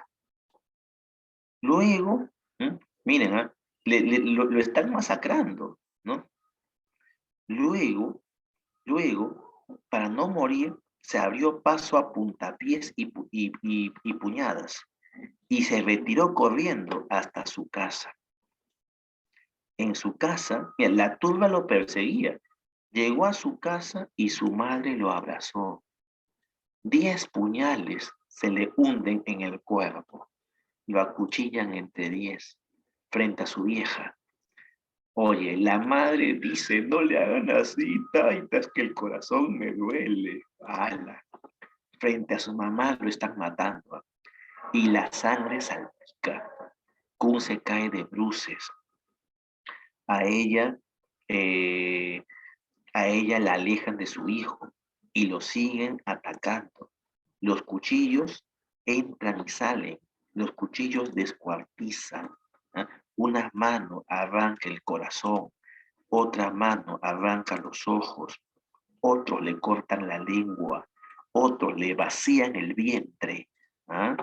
Speaker 1: Luego, miren, lo están masacrando, ¿no? Luego, para no morir, se abrió paso a puntapiés y puñadas y se retiró corriendo hasta su casa. En su casa, mira, la turba lo perseguía. Llegó a su casa y su madre lo abrazó. 10 puñales se le hunden en el cuerpo. Lo acuchillan entre 10 frente a su vieja. Oye, la madre dice, no le hagan así, taitas, que el corazón me duele. ¡Hala! Frente a su mamá lo están matando. Y la sangre salpica. Kun se cae de bruces. A ella la alejan de su hijo y lo siguen atacando. Los cuchillos entran y salen. Los cuchillos descuartizan. ¿Eh? Una mano arranca el corazón, otra mano arranca los ojos, otros le cortan la lengua, otros le vacían el vientre. ¿Ah?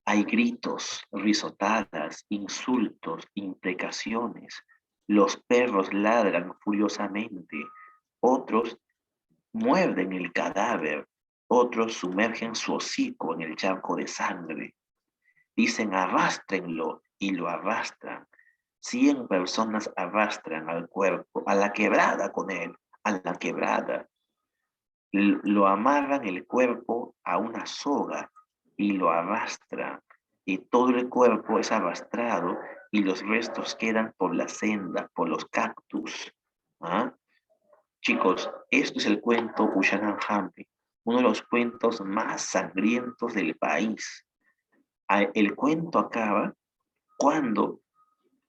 Speaker 1: Hay gritos, risotadas, insultos, imprecaciones. Los perros ladran furiosamente, otros muerden el cadáver, otros sumergen su hocico en el charco de sangre. Dicen arrástrenlo y lo arrastran. 100 personas arrastran al cuerpo, a la quebrada con él, a la quebrada. Lo amarran el cuerpo a una soga y lo arrastran. Y todo el cuerpo es arrastrado y los restos quedan por la senda, por los cactus. ¿Ah? Chicos, esto es el cuento Ushanan Hampi, uno de los cuentos más sangrientos del país. El cuento acaba cuando,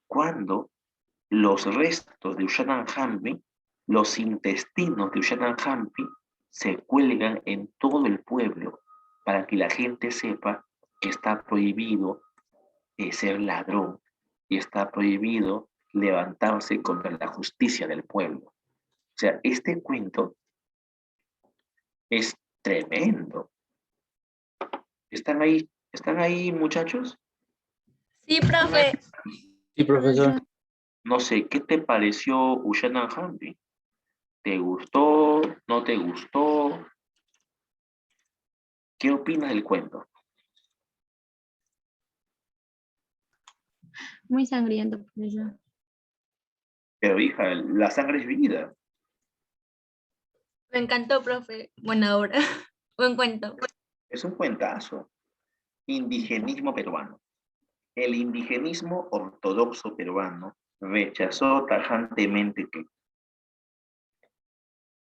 Speaker 1: cuando los restos de Ushanan Hampi, los intestinos de Ushanan Hampi, se cuelgan en todo el pueblo para que la gente sepa que está prohibido ser ladrón y está prohibido levantarse contra la justicia del pueblo. O sea, este cuento es tremendo. ¿Están ahí, muchachos?
Speaker 4: Sí, profe.
Speaker 5: Sí, profesor.
Speaker 1: No sé, ¿qué te pareció Ushanan Hampi? ¿Te gustó? ¿No te gustó? ¿Qué opinas del cuento?
Speaker 2: Muy sangriento, profesor.
Speaker 1: Pero hija, la sangre es vida.
Speaker 4: Me encantó, profe. Buena obra. Buen cuento.
Speaker 1: Es un cuentazo. Indigenismo peruano. El indigenismo ortodoxo peruano rechazó tajantemente que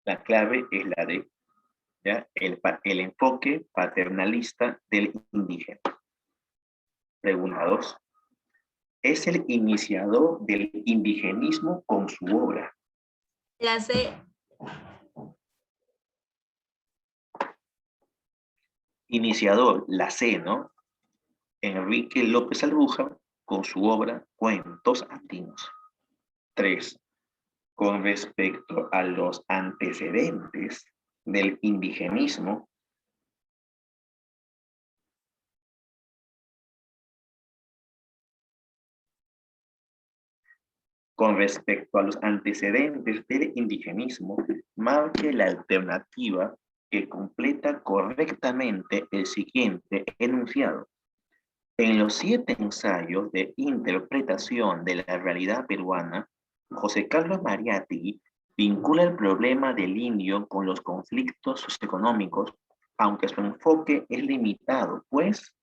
Speaker 1: la clave es la de ¿ya? El enfoque paternalista del indígena. Pregunta 2. Es el iniciador del indigenismo con su obra.
Speaker 4: La C.
Speaker 1: Iniciador, la C, ¿no? Enrique López Albuja con su obra Cuentos Andinos. 3. Con respecto a los antecedentes del indigenismo, marque la alternativa que completa correctamente el siguiente enunciado. En los 7 ensayos de interpretación de la realidad peruana, José Carlos Mariátegui vincula el problema del indio con los conflictos socioeconómicos, aunque su enfoque es limitado, pues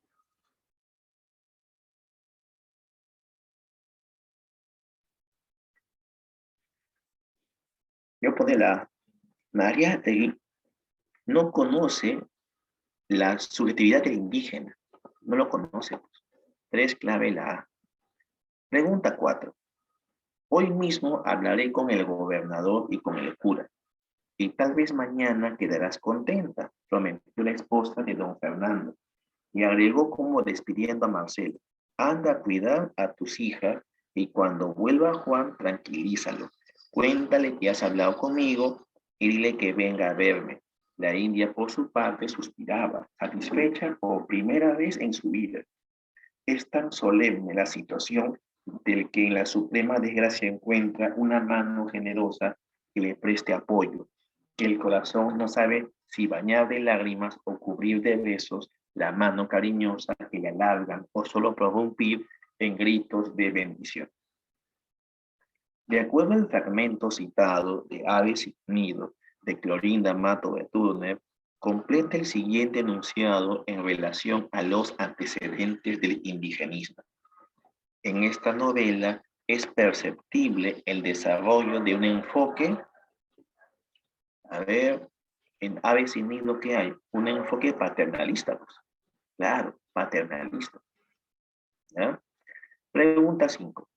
Speaker 1: yo pone la Mariátegui no conoce la subjetividad del indígena, no lo conoce. 3, clave la A. Pregunta 4. Hoy mismo hablaré con el gobernador y con el cura, y tal vez mañana quedarás contenta, prometió la esposa de don Fernando, y agregó como despidiendo a Marcelo, anda a cuidar a tus hijas, y cuando vuelva Juan, tranquilízalo, cuéntale que has hablado conmigo, y dile que venga a verme. La india, por su parte, suspiraba, satisfecha por primera vez en su vida. Es tan solemne la situación del que en la suprema desgracia encuentra una mano generosa que le preste apoyo, que el corazón no sabe si bañar de lágrimas o cubrir de besos la mano cariñosa que le alargan o solo prorrumpir en gritos de bendición. De acuerdo al fragmento citado de Aves sin Nido de Clorinda Mato de Turner, completa el siguiente enunciado en relación a los antecedentes del indigenismo. En esta novela es perceptible el desarrollo de un enfoque, a ver, en Aves sin Nido, ¿qué hay? Un enfoque paternalista, pues. Claro, paternalista. ¿Ya? Pregunta 5.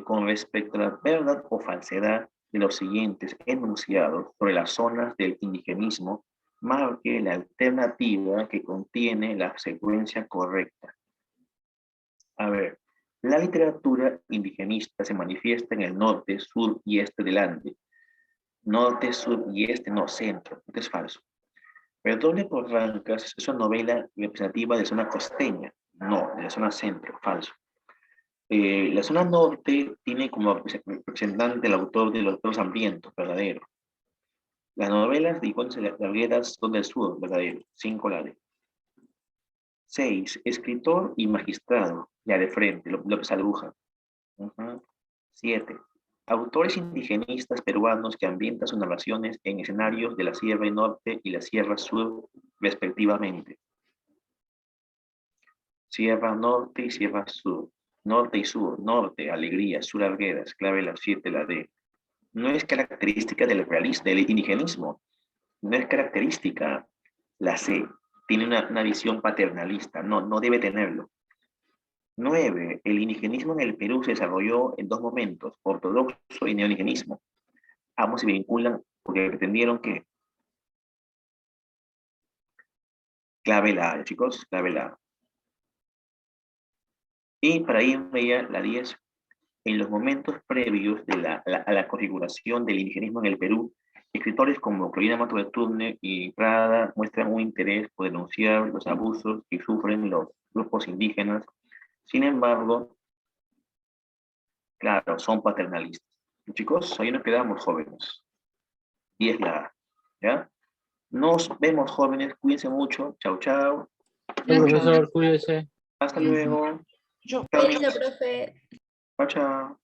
Speaker 1: Con respecto a la verdad o falsedad de los siguientes enunciados sobre las zonas del indigenismo, marque la alternativa que contiene la secuencia correcta. A ver, la literatura indigenista se manifiesta en el norte, sur y este del Ande. Norte, sur y este, no, centro. Esto es falso. Perdone por Rancas es una novela representativa de zona costeña. No, de la zona centro, falso. La zona norte tiene como representante el autor de Los Perros Hambrientos, verdadero. Las novelas de Ivonne Largueras son del sur, verdadero. 5 la D. 6. Escritor y magistrado, ya de frente, López Albuja. 7. Autores indigenistas peruanos que ambientan sus narraciones en escenarios de la Sierra Norte y la Sierra Sur, respectivamente. Sierra Norte y Sierra Sur. Norte y sur, norte, alegría, sur, Arguedas, clave la 7, la D. No es característica del realismo, del indigenismo. No es característica la C. Tiene una visión paternalista. No, no debe tenerlo. 9. El indigenismo en el Perú se desarrolló en dos momentos, ortodoxo y neoindigenismo. Ambos se vinculan porque pretendieron que... Clave la A, chicos, clave la A. Y para irme ya la 10. En los momentos previos a la configuración del indigenismo en el Perú, escritores como Corina Mato de Turner y Prada muestran un interés por denunciar los abusos que sufren los grupos indígenas. Sin embargo, claro, son paternalistas. Chicos, ahí nos quedamos jóvenes. Y es la A, ¿ya? Nos vemos jóvenes, cuídense mucho. Chao, chao.
Speaker 2: Gracias.
Speaker 5: Profesor, cuídese.
Speaker 1: Hasta
Speaker 2: Cuídense.
Speaker 1: luego. Chao,
Speaker 4: Cuídense, profe.
Speaker 1: chao.